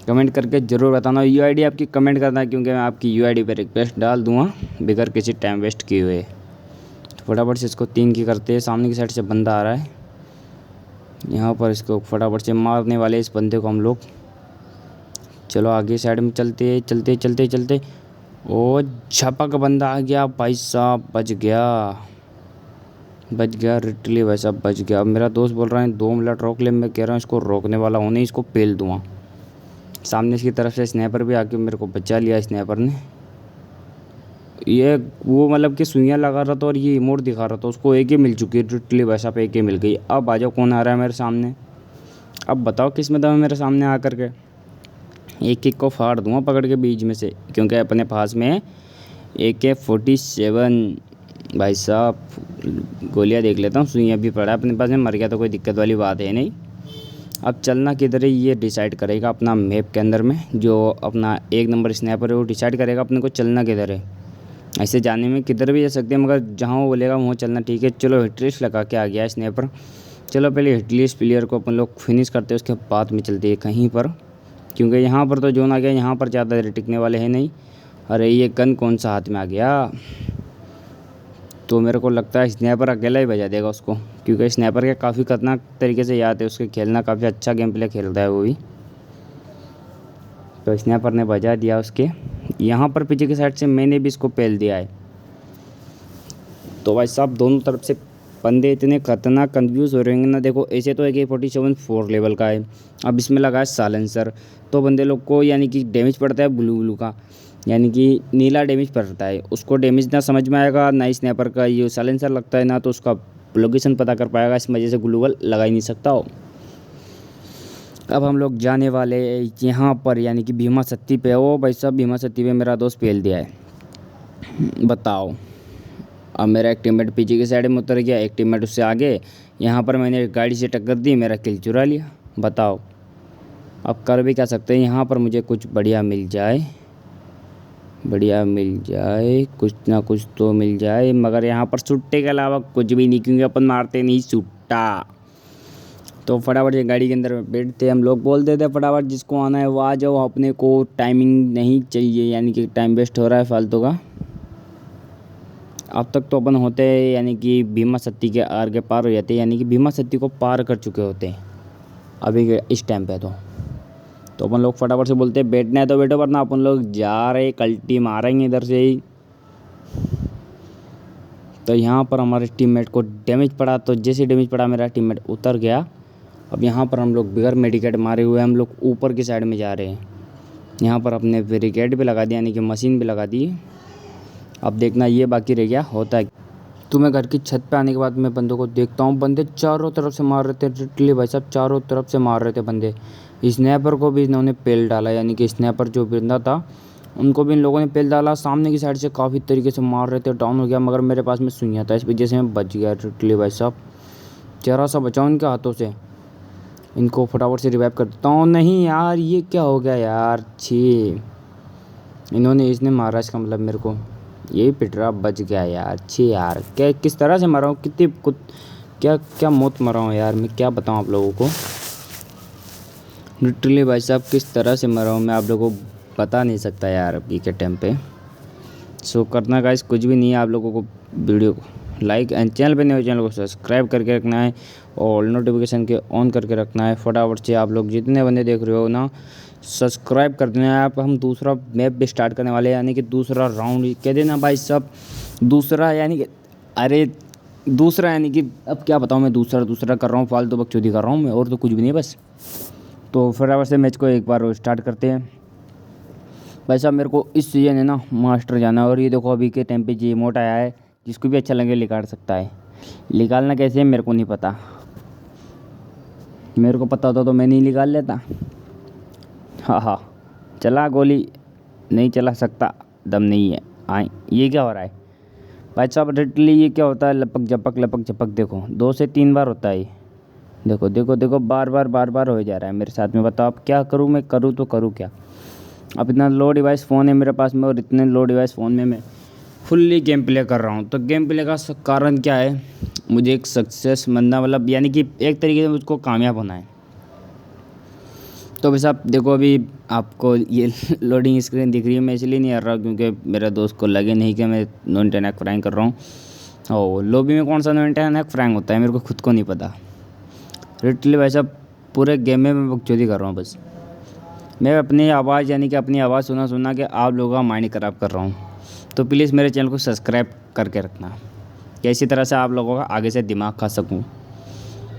कमेंट करके ज़रूर बताना। UID आपकी कमेंट करना, क्योंकि मैं आपकी UID पर रिक्वेस्ट डाल दूँगा बगैर किसी टाइम वेस्ट किए हुए। तो फटाफट से इसको 3 की करते हैं। सामने की साइड से बंदा आ रहा है, यहाँ पर इसको फटाफट से मारने वाले इस बंदे को हम लोग। चलो आगे साइड में चलते चलते चलते चलते। ओ झपक बंदा आ गया भाई साहब, बच गया रिटली भाई साहब, बच गया। अब मेरा दोस्त बोल रहा है 2 मिनट रोक ले, मैं कह रहा हूँ इसको रोकने वाला हूँ नहीं, इसको पेल दूँगा। सामने इसकी तरफ से स्नैपर भी आके मेरे को बचा लिया स्नैपर ने। ये वो मतलब कि सुइयाँ लगा रहा था और ये इमोट दिखा रहा था, उसको AK मिल चुकी है रिटली भाई साहब, AK मिल गई। अब आ जाओ, कौन आ रहा है मेरे सामने? अब बताओ किस में दम है मेरे सामने आ कर के। एक को फाड़ दूँगा पकड़ के बीच में से, क्योंकि अपने पास में AK-47 भाई साहब। गोलियां देख लेता हूँ, सुइयाँ भी पड़ा है अपने पास में, मर गया तो कोई दिक्कत वाली बात है नहीं। अब चलना किधर है ये डिसाइड करेगा अपना मैप के अंदर में। जो अपना 1 नंबर स्नैपर है वो डिसाइड करेगा अपने को चलना किधर है। ऐसे जाने में किधर भी जा सकते हैं, मगर जहाँ वो बोलेगा वहाँ चलना, ठीक है। चलो हिटलिस्ट लगा के आ गया स्नैपर। चलो पहले हिटलिस्ट प्लेयर को अपन लोग फिनिश करते हैं, उसके बाद में चलते हैं कहीं पर, क्योंकि यहाँ पर तो जोन आ गया, यहाँ पर ज़्यादा टिकने वाले हैं नहीं। अरे ये गन कौन सा हाथ में आ गया? तो मेरे को लगता है स्नैपर अकेला ही बजा देगा उसको, क्योंकि स्नैपर के काफ़ी खतरनाक तरीके से याद है, उसके खेलना काफ़ी अच्छा गेम प्ले खेलता है वो भी। तो स्नैपर ने बजा दिया उसके। यहाँ पर पीछे की साइड से मैंने भी इसको पेल दिया है। तो भाई साहब दोनों तरफ से बंदे इतने खतरनाक कंफ्यूज हो रहे हैं ना। देखो ऐसे तो AK-47 4 लेवल का है, अब इसमें लगा है साइलेंसर, तो बंदे लोग को यानी कि डैमेज पड़ता है ब्लू का, यानी कि नीला डैमेज पड़ता है। उसको डैमेज ना समझ में आएगा, ना ही स्नैपर का ये साइलेंसर लगता है, ना तो उसका लोकेशन पता कर पाएगा। इस वजह से ग्लूवल लगा ही नहीं सकता हो। अब हम लोग जाने वाले यहाँ पर यानी कि भीमा सत्ती पे। ओ भाई साहब भीमा सत्ती पे मेरा दोस्त पेल दिया है, बताओ। अब मेरा एक टीममेट पीछे की साइड में उतर गया, एक टीममेट उससे आगे। यहाँ पर मैंने गाड़ी से टक्कर दी, मेरा किल चुरा लिया, बताओ। अब कर भी क्या सकते हैं, यहाँ पर मुझे कुछ बढ़िया मिल जाए, कुछ ना कुछ तो मिल जाए। मगर यहाँ पर सुट्टे के अलावा कुछ भी नहीं, क्योंकि अपन मारते नहीं सुट्टा। तो फटाफट से गाड़ी के अंदर बैठते हम लोग, बोलते थे फटाफट जिसको आना है वो आ जाओ, अपने को टाइमिंग नहीं चाहिए, यानी कि टाइम वेस्ट हो रहा है फालतू का। अब तक तो अपन होते हैं यानी कि भीमा सत्ती के आगे पार हो जाते हैं, यानी कि भीमा सत्ती को पार कर चुके होते हैं अभी के इस टाइम पे। तो अपन लोग फटाफट से बोलते हैं बैठना है तो बैठो, वरना अपन लोग जा रहे कल्टी मारेंगे इधर से ही। तो यहाँ पर हमारे टीममेट को डैमेज पड़ा, तो जैसे डैमेज पड़ा मेरा टीममेट उतर गया। अब यहाँ पर हम लोग बिगर मेडिकेट मारे हुए हम लोग ऊपर की साइड में जा रहे हैं। यहाँ पर अपने बैरिकेड भी लगा दिया, यानी कि मशीन भी लगा दी। अब देखना ये बाकी रह गया होता है। तो मैं घर की छत पे आने के बाद मैं बंदों को देखता हूँ, बंदे चारों तरफ से मार रहे थे, लिटरली भाई साहब चारों तरफ से मार रहे थे बंदे। स्नैपर को भी इन्होंने पेल डाला, यानी कि स्नैपर जो बंदा था उनको भी इन लोगों ने पेल डाला। सामने की साइड से काफ़ी तरीके से मार रहे थे, डाउन हो गया, मगर मेरे पास में सुइयाँ था, इस वजह से मैं बच गया। लिटरली भाई साहब जरा सा बचाओ इनके हाथों से, इनको फटाफट से रिवाइव कर देता हूँ। नहीं यार ये क्या हो गया यार, छी इसने मारा, इसका मतलब मेरे को यही पिट रहा, बच गया यार। छी यार क्या किस तरह से मरा हूँ, कितनी क्या मौत मरा हूँ यार, मैं क्या बताऊँ आप लोगों को। लिटरली भाई साहब किस तरह से मरा हूँ मैं आप लोगों को बता नहीं सकता यार अभी के टाइम पे। सो करना गाइस कुछ भी नहीं है, आप लोगों को वीडियो को लाइक एंड चैनल पे नहीं हो चैनल को सब्सक्राइब करके रखना है और नोटिफिकेशन के ऑन करके रखना है। फटाफट से आप लोग जितने बंदे देख रहे हो ना सब्सक्राइब कर देना है। आप हम दूसरा मैप भी स्टार्ट करने वाले हैं, यानी कि दूसरा राउंड कह देना भाई साहब। दूसरा यानी कि दूसरा यानी कि अब क्या बताऊँ मैं, दूसरा कर रहा हूँ, फालतू बकचोदी कर रहा हूँ मैं, और तो कुछ भी नहीं बस। तो फटाफट से मैच को एक बार स्टार्ट करते हैं भाई साहब। मेरे को इस सीजन है ना मास्टर जाना है, और ये देखो अभी के टाइम पे जी मोड आया है, जिसको भी अच्छा लगे निकाल सकता है। निकालना कैसे है मेरे को नहीं पता, मेरे को पता होता तो मैं नहीं निकाल लेता। हाँ चला गोली, नहीं चला सकता, दम नहीं है। आए ये क्या हो रहा है भाई साहब, लिटरली ये क्या होता है, लपक झपक देखो 2 से 3 बार होता है। देखो बार बार हो जा रहा है मेरे साथ में। बताओ अब क्या करूँ मैं, करूँ तो करूँ क्या। अब इतना लो डिवाइस फ़ोन है मेरे पास में, और इतने लो डिवाइस फ़ोन में मैं फुल्ली गेम प्ले कर रहा हूँ। तो गेम प्ले का कारण क्या है, मुझे एक सक्सेस बनना, मतलब यानी कि एक तरीके से मुझको कामयाब होना है। तो भाई साहब देखो अभी आपको ये लोडिंग स्क्रीन दिख रही है, मैं इसलिए नहीं आ रहा क्योंकि मेरे दोस्त को लगे नहीं कि मैं नॉन टेनैक फ्रैंक कर रहा हूँ। और लॉबी में कौन सा नॉन टेनैक फ्रैंक होता है मेरे को खुद को नहीं पता। लिटरली भाई साहब पूरे गेम में मैं बकचोदी कर रहा हूँ बस। मैं अपनी आवाज़ यानी कि अपनी आवाज़ सुना के आप लोगों का माइंड ख़राब कर रहा हूँ। तो प्लीज़ मेरे चैनल को सब्सक्राइब करके रखना, कि इसी तरह से आप लोगों का आगे से दिमाग खा सकूँ।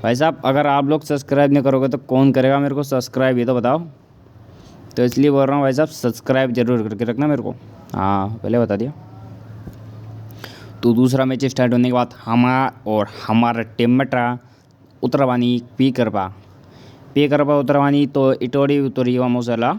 भाई साहब अगर आप लोग सब्सक्राइब नहीं करोगे तो कौन करेगा मेरे को सब्सक्राइब, ये तो बताओ। तो इसलिए बोल रहा हूँ भाई साहब सब्सक्राइब जरूर करके रखना मेरे को। हाँ पहले बता दिया। तो दूसरा मैच स्टार्ट होने के बाद हमारा टीममेट रहा उतरवानी पी करवा उतरवानी, तो इटोड़ी उतरी हुआ मौसला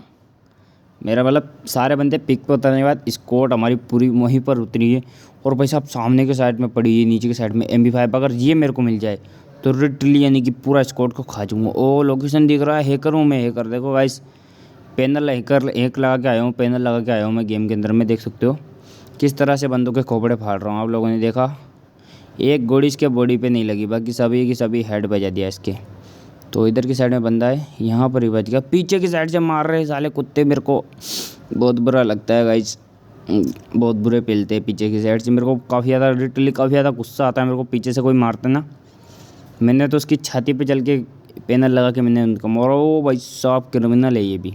मेरा, मतलब सारे बंदे पिक पे उतरने के बाद स्कोट हमारी पूरी वहीं पर उतरी है। और भाई साहब सामने के साइड में पड़ी है, नीचे के साइड में MP5, अगर ये मेरे को मिल जाए तो लिटरली यानी कि पूरा स्कोट को खा जाऊँगा। ओ लोकेशन दिख रहा है, हैकर हूँ मैं, हैकर। देखो गाइस पैनल हैक लगा के आया हूँ, पैनल लगा के आया हूँ मैं गेम के अंदर में, देख सकते हो किस तरह से बंदों के खोपड़े फाड़ रहा हूँ। आप लोगों ने देखा एक गोली इसके बॉडी पे नहीं लगी, बाकी सभी की सभी हेड बजा दिया इसके। तो इधर की साइड में बंदा है, यहाँ पर ही बच गया। पीछे की साइड से मार रहे साले कुत्ते, मेरे को बहुत बुरा लगता है गाइस, बहुत बुरे पेलते हैं पीछे की साइड से। मेरे को काफ़ी ज़्यादा लिटरली काफ़ी ज़्यादा गुस्सा आता है मेरे को, पीछे से कोई मारते ना। मैंने तो उसकी छाती पे चल के पैनल लगा के मैंने उनको मारा। ओ भाई साहब क्रिमिनल है ये भी।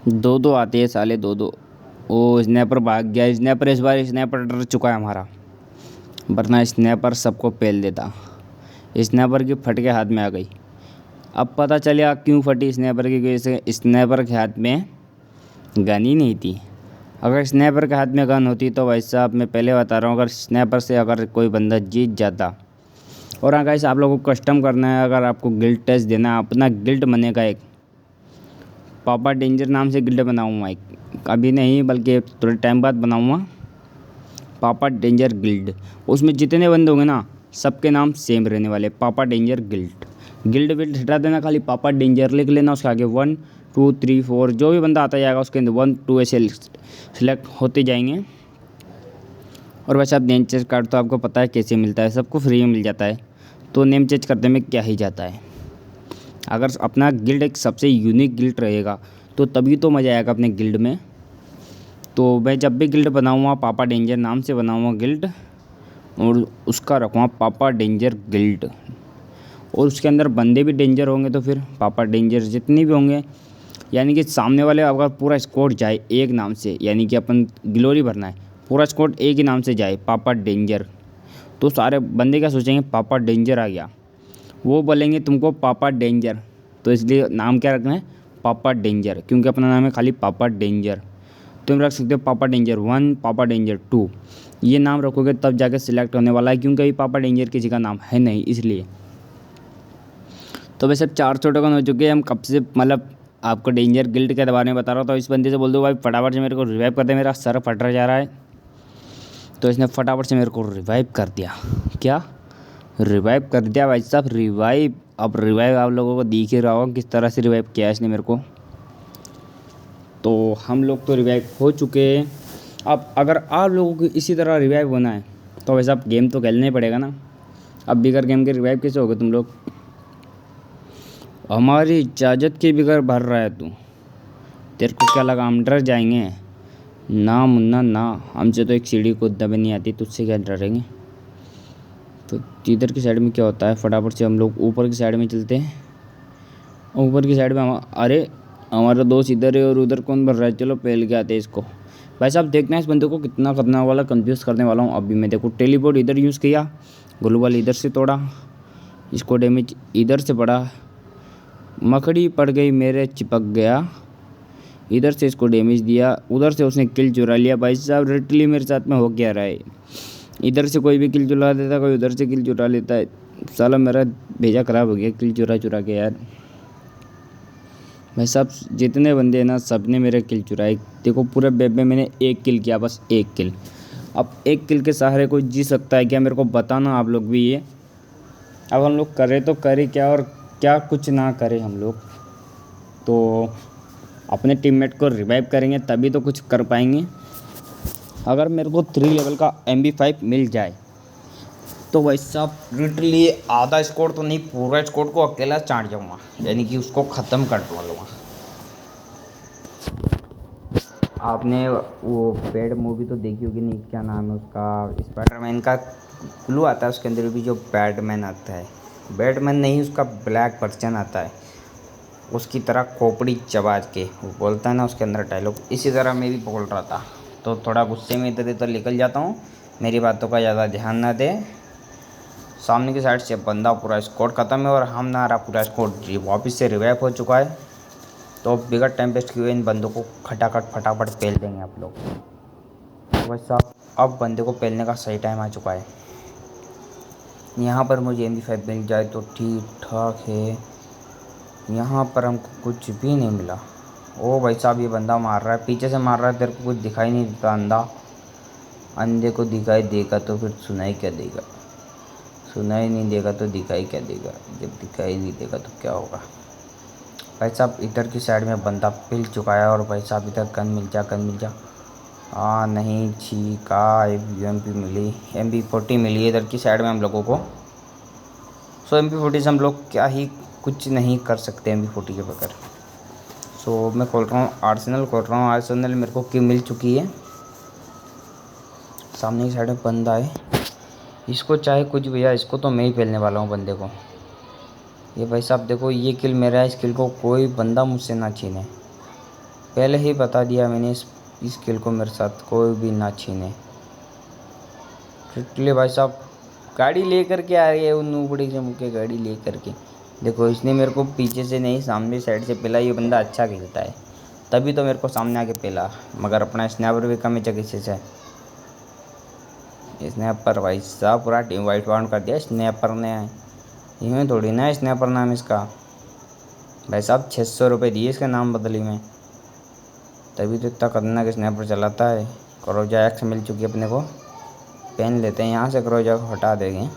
दो दो आते हैं साले, दो दो। ओ स्नैपर भाग गया, स्नैपर इस बार स्नैपर डर चुका है हमारा, वरना स्नैपर सबको पेल देता। स्नैपर की फट के हाथ में आ गई। अब पता चला क्यों फटी स्नैपर की, वजह से स्नैपर के हाथ में गन ही नहीं थी। अगर स्नैपर के हाथ में गन होती तो भाई साहब मैं पहले बता रहा हूँ, अगर स्नैपर से अगर कोई बंदा जीत जाता। और हाँ गाइस, आप लोगों को कस्टम करना है, अगर आपको गिल्ड टेस्ट देना है, अपना गिल्ड बनेगा एक, पापा डेंजर नाम से गिल्ड बनाऊँगा एक, अभी नहीं बल्कि थोड़े टाइम बाद बनाऊँगा पापा डेंजर गिल्ड। उसमें जितने बंदे होंगे ना सबके नाम सेम रहने वाले, पापा डेंजर गिल्ड। गिल्ड विल्ड हटा देना, खाली पापा डेंजर लिख लेना, उसके आगे 1 2 3 4 जो भी बंदा आता जाएगा उसके अंदर 1 2 ऐसे सिलेक्ट होते जाएंगे। और वैसे आप नेम चेंज कार्ड तो आपको पता है कैसे मिलता है, सबको फ्री में मिल जाता है, तो नेम चेंज करने में क्या ही जाता है। अगर अपना गिल्ड एक सबसे यूनिक गिल्ड रहेगा तो तभी तो मज़ा आएगा अपने गिल्ड में। तो मैं जब भी गिल्ड बनाऊँगा पापा डेंजर नाम से बनाऊँगा गिल्ड, और उसका रखूँगा पापा डेंजर गिल्ड। और उसके अंदर बंदे भी डेंजर होंगे तो फिर पापा डेंजर जितने भी होंगे, यानी कि सामने वाले अगर पूरा स्क्वाड जाए एक नाम से, यानी कि अपन ग्लोरी भरना है, पूरा स्क्वाड एक ही नाम से जाए पापा डेंजर, तो सारे बंदे क्या सोचेंगे पापा डेंजर आ गया, वो बोलेंगे तुमको पापा डेंजर। तो इसलिए नाम क्या रखना है, पापा डेंजर, क्योंकि अपना नाम है खाली पापा डेंजर। तुम रख सकते हो पापा डेंजर 1 पापा डेंजर 2, ये नाम रखोगे तब जाके सिलेक्ट होने वाला है, क्योंकि अभी पापा डेंजर किसी का नाम है नहीं इसलिए। तो वैसे 4 टोकन हो चुके हैं, हम कब से मतलब आपको डेंजर गिल्ड के बारे में बता रहा हूँ। तो इस बंदे से बोल दो भाई फटाफट से मेरे को रिवाइव कर दे, मेरा सर फट रहा जा रहा है। तो इसने फटाफट से मेरे को रिवाइव कर दिया। क्या रिवाइव कर दिया भाई साहब, रिवाइव। अब रिवाइव आप लोगों को दिख ही रहा होगा किस तरह से रिवाइव किया है इसने मेरे को। तो हम लोग तो रिवाइव हो चुके हैं। अब अगर आप लोगों को इसी तरह रिवाइव होना है तो वैसे आप गेम तो खेलना ही पड़ेगा ना। अब बिगर गेम के रिवाइव कैसे होगे तुम लोग, हमारी इजाज़त के बिगर भर रहा है तू, तेरे को क्या लगा हम डर जाएंगे? ना मुन्ना ना, हमसे तो एक सीढ़ी कूदना भी नहीं आती, तुझसे क्या डरेंगे। तो इधर की साइड में क्या होता है, फटाफट से हम लोग ऊपर की साइड में चलते हैं। ऊपर की साइड में अरे हमारा दोस्त इधर है और उधर कौन भर रहा है, चलो पहल के आते हैं इसको। भाई साहब देखना है इस बंदे को कितना खतरनाक वाला कंफ्यूज करने वाला हूँ। अभी मैं देखो टेलीपोर्ट इधर यूज़ किया, ग्लोबल इधर से तोड़ा, इसको डैमेज इधर से पड़ा, मकड़ी पड़ गई मेरे चिपक गया, इधर से इसको डैमेज दिया, उधर से उसने किल चुरा लिया। भाई साहब लिटरली मेरे साथ में हो क्या रहा है, इधर से कोई भी किल चुरा देता, कोई उधर से किल चुरा लेता है। साला मेरा भेजा ख़राब हो गया किल चुरा के यार। भाई साहब जितने बंदे हैं ना सब ने मेरे किल चुराए। देखो पूरे वेब में मैंने 1 किल किया, बस 1 किल। अब 1 किल के सहारे कोई जी सकता है क्या, मेरे को बताना आप लोग भी ये। अब हम लोग करें तो करें क्या और क्या कुछ ना करें हम लोग, तो अपने टीममेट को रिवाइव करेंगे तभी तो कुछ कर पाएंगे। अगर मेरे को 3 लेवल का MB5 मिल जाए तो भाई साहब लिटरली आधा स्कोर तो नहीं पूरा स्कोर को अकेला चाट जाऊँगा, यानी कि उसको ख़त्म कर दूँगा। आपने वो बैड मूवी तो देखी होगी, नहीं क्या नाम है उसका, स्पाइडरमैन का क्लू आता है उसके अंदर भी, जो बैटमैन आता है, बैटमैन नहीं उसका ब्लैक वर्जन आता है, उसकी तरह खोपड़ी चबा के वो बोलता है ना उसके अंदर डायलॉग, इसी तरह मैं भी बोल रहा था। तो थोड़ा गुस्से में इधर उधर निकल जाता हूँ, मेरी बातों का ज़्यादा ध्यान ना दे। सामने की साइड से बंदा पूरा स्कोर ख़त्म है और हम ना पूरा स्कोर वापस से रिवाइव हो चुका है। तो बिगड़ टाइम वेस्ट किए इन बंदों को खटाखट फटाफट पेल देंगे आप लोग। तो भाई साहब अब बंदे को पेलने का सही टाइम आ चुका है। यहाँ पर मुझे MB5 मिल जाए तो ठीक ठाक है, यहाँ पर हमको कुछ भी नहीं मिला। ओ भाई साहब ये बंदा मार रहा है, पीछे से मार रहा है, तेरे को कुछ दिखाई नहीं देता अंधा, अंधे को दिखाई देगा तो फिर सुनाई क्या देगा, सुनाई नहीं देगा तो दिखाई क्या देगा, जब दिखाई नहीं देगा तो क्या होगा। भाई साहब इधर की साइड में बंदा पिल चुका है और भाई साहब इधर गन मिल जा। हाँ नहीं छीका UMP मिली, MB40 मिली है इधर की साइड में हम लोगों को। सो MB40 से हम लोग क्या ही कुछ नहीं कर सकते MB40 के बगैर। सो मैं खोल रहा हूँ आर्सेनल, आर्सेनल मेरे को की मिल चुकी है। सामने की साइड में बंदा है, इसको चाहे कुछ भैया, इसको तो मैं ही पेलने वाला हूँ बंदे को। ये भाई साहब देखो ये किल मेरा है, इस किल को कोई बंदा मुझसे ना छीने। पहले ही बता दिया मैंने, इस किल को मेरे साथ कोई भी ना छीने। लिटरली भाई साहब गाड़ी ले करके आ रही है, उन ऊपड़ी से मुझे गाड़ी ले करके। देखो इसने मेरे को पीछे से नहीं सामने साइड से पेला। ये बंदा अच्छा खेलता है तभी तो मेरे को सामने आके पेला, मगर अपना स्नैपर भी कम किसी से। स्नैपर भाई साहब पूरा टीम वाइट बाउंड कर दिया स्नैपर ने। यूँ थोड़ी ना स्नैपर नाम इसका। भाई साहब 600 रुपये दिए इसका नाम बदली में, तभी तो इतना खतरनाक स्नैपर चलाता है। क्रोजा एक्स मिल चुकी है अपने को, पहन लेते हैं यहाँ से। क्रोजा को हटा देंगे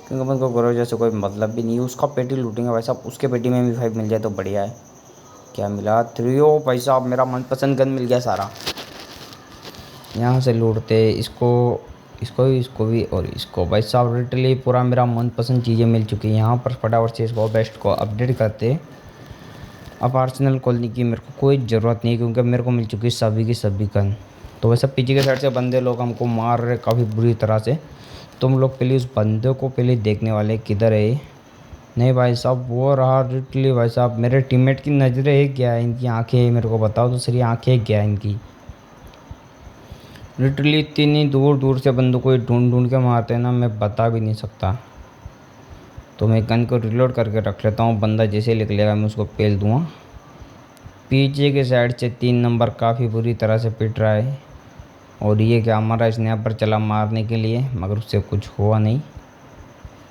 क्योंकि अपन को क्रोजा से कोई मतलब भी नहीं है। उसका पेटी लूटेंगे भाई साहब, उसके पेटी में भी 5 मिल जाए तो बढ़िया है। क्या मिला 3। ओ भाई साहब मेरा मनपसंद गन मिल गया सारा। यहाँ से लूटते इसको भी और इसको। भाई साहब लिटरली पूरा मेरा मनपसंद चीज़ें मिल चुकी हैं यहाँ पर। फटाफट से इसको बेस्ट को अपडेट करते। अब आर्सेनल खोलने की मेरे को कोई ज़रूरत नहीं क्योंकि मेरे को मिल चुकी है सभी की सभी गन। तो वैसे पीछे के साइड से बंदे लोग हमको मार रहे काफ़ी बुरी तरह से। तुम लोग पहले उस बंदे को पहले देखने वाले किधर है। नहीं भाई साहब वो रहा लिटरली। भाई साहब मेरे टीममेट की नज़रें है क्या है, इनकी आंखें है, मेरे को बताओ तो सही आंखें क्या है इनकी। लिटरली इतनी दूर दूर से बंदों को ढूंढ के मारते हैं ना, मैं बता भी नहीं सकता। तो मैं गन को रिलोड करके रख लेता हूँ, बंदा जैसे निकलेगा मैं उसको पेल दूँगा। पीछे के साइड से 3 नंबर काफ़ी बुरी तरह से पिट रहा है और ये क्या हमारा स्नैपर चला मारने के लिए, मगर उससे कुछ हुआ नहीं।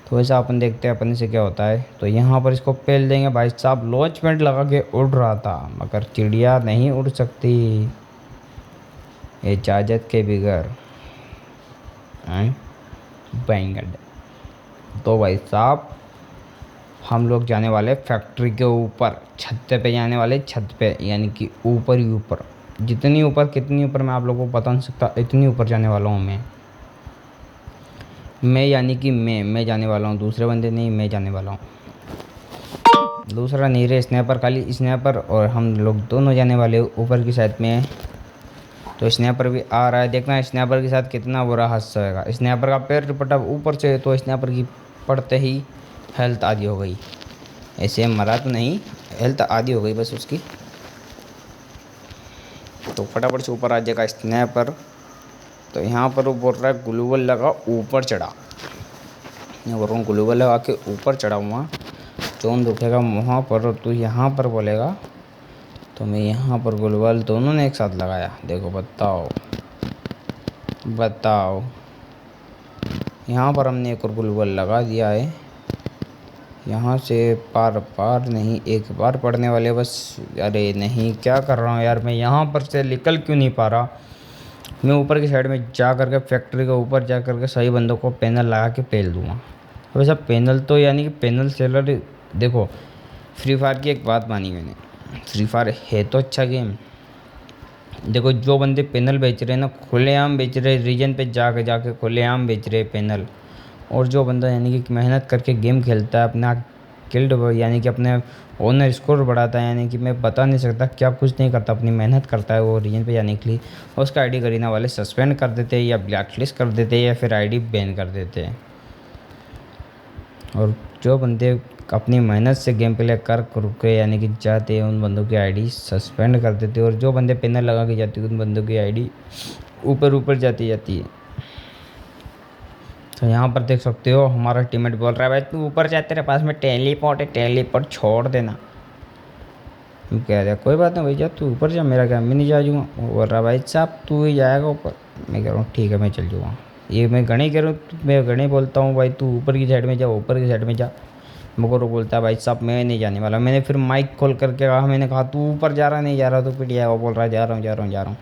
तो ऐसा अपन देखते हैं अपने से क्या होता है। तो यहाँ पर इसको पेल देंगे। भाई साहब लॉन्चमेंट लगा के उड़ रहा था मगर चिड़िया नहीं उड़ सकती इजाज़त के बगैर। बैंगन। तो भाई साहब हम लोग जाने वाले फैक्ट्री के ऊपर, छत पे जाने वाले, छत पे यानी कि ऊपर ही ऊपर। जितनी ऊपर कितनी ऊपर मैं आप लोगों को बता नहीं सकता, इतनी ऊपर जाने वाला हूँ मैं यानी कि मैं जाने वाला हूँ, दूसरे बंदे नहीं, मैं जाने वाला हूँ। दूसरा नहीं रे स्नैपर, खाली स्नैपर और हम लोग दोनों जाने वाले ऊपर की साइड में। तो स्नैपर भी आ रहा है, देखना स्नैपर के साथ कितना बुरा हादसा होगा। स्नैपर का पैर पटा ऊपर से तो स्नैपर की पड़ते ही हेल्थ आधी हो गई। ऐसे मरा तो नहीं, हेल्थ आधी हो गई बस उसकी। तो फटाफट से ऊपर आ जाएगा स्नैपर। तो यहाँ पर वो बोल रहा है ग्लूवल लगा ऊपर चढ़ा। मैं बोल रहा हूँ ग्लूवल लगा के ऊपर चढ़ा हुआ, जोन दुखेगा वहाँ पर। तो यहाँ पर बोलेगा तो मैं यहाँ पर ग्लूवल दोनों ने एक साथ लगाया। देखो बताओ यहाँ पर हमने एक और ग्लूवल लगा दिया है। यहाँ से पार नहीं, एक बार पढ़ने वाले बस। अरे नहीं क्या कर रहा हूँ यार मैं, यहाँ पर से निकल क्यों नहीं पा रहा। मैं ऊपर की साइड में जा करके फैक्ट्री के ऊपर जा करके सही बंदों को पैनल लगा के पेल दूँगा। वैसा पैनल तो यानी कि पैनल सेलर। देखो फ्री फायर की एक बात मानी मैंने, फ्री फायर है तो अच्छा गेम। देखो जो बंदे पैनल बेच रहे हैं ना, खुलेआम बेच रहे, रीजन पे जाके खुलेआम बेच रहे पैनल। और जो बंदा यानी कि मेहनत करके गेम खेलता है, अपना किल्ड यानी कि अपने ओनर स्कोर बढ़ाता है, यानी कि मैं बता नहीं सकता क्या कुछ नहीं करता, अपनी मेहनत करता है वो रीजन पे जाने के लिए। उसका आईडी करीना वाले सस्पेंड कर देते हैं या ब्लैक लिस्ट कर देते हैं या फिर आईडी बैन कर देते हैं। और जो बंदे अपनी मेहनत से गेम प्ले कर के यानी कि जाते हैं, उन बंदों की आईडी सस्पेंड कर देते हैं। और जो बंदे पैनल लगा के जाते हैं उन बंदों की आईडी ऊपर जाती है। तो यहाँ पर देख सकते हो हमारा टीममेट बोल रहा है भाई तू ऊपर जा, तेरे पास में टेलीपोर्ट है, टेलीपोर्ट छोड़ देना। मैं कह रहा कोई बात नहीं भाई, जा तू ऊपर जा, मेरा क्या, मैं नहीं जा जाऊँगा। वो बोल रहा भाई साहब तू ही जाएगा ऊपर। मैं कह रहा हूँ ठीक है मैं चल जाऊँगा। ये मैं गणे कह रहा हूँ, मैं गणे बोलता हूँ भाई तू ऊपर की साइड में जा, ऊपर की साइड में जा। मगर वो बोलता है भाई साहब मैं नहीं जाने वाला। मैंने फिर माइक खोल करके कहा, मैंने कहा तू ऊपर जा रहा नहीं जा रहा, तो पिट जाएगा। वो बोल रहा है जा रहा हूँ।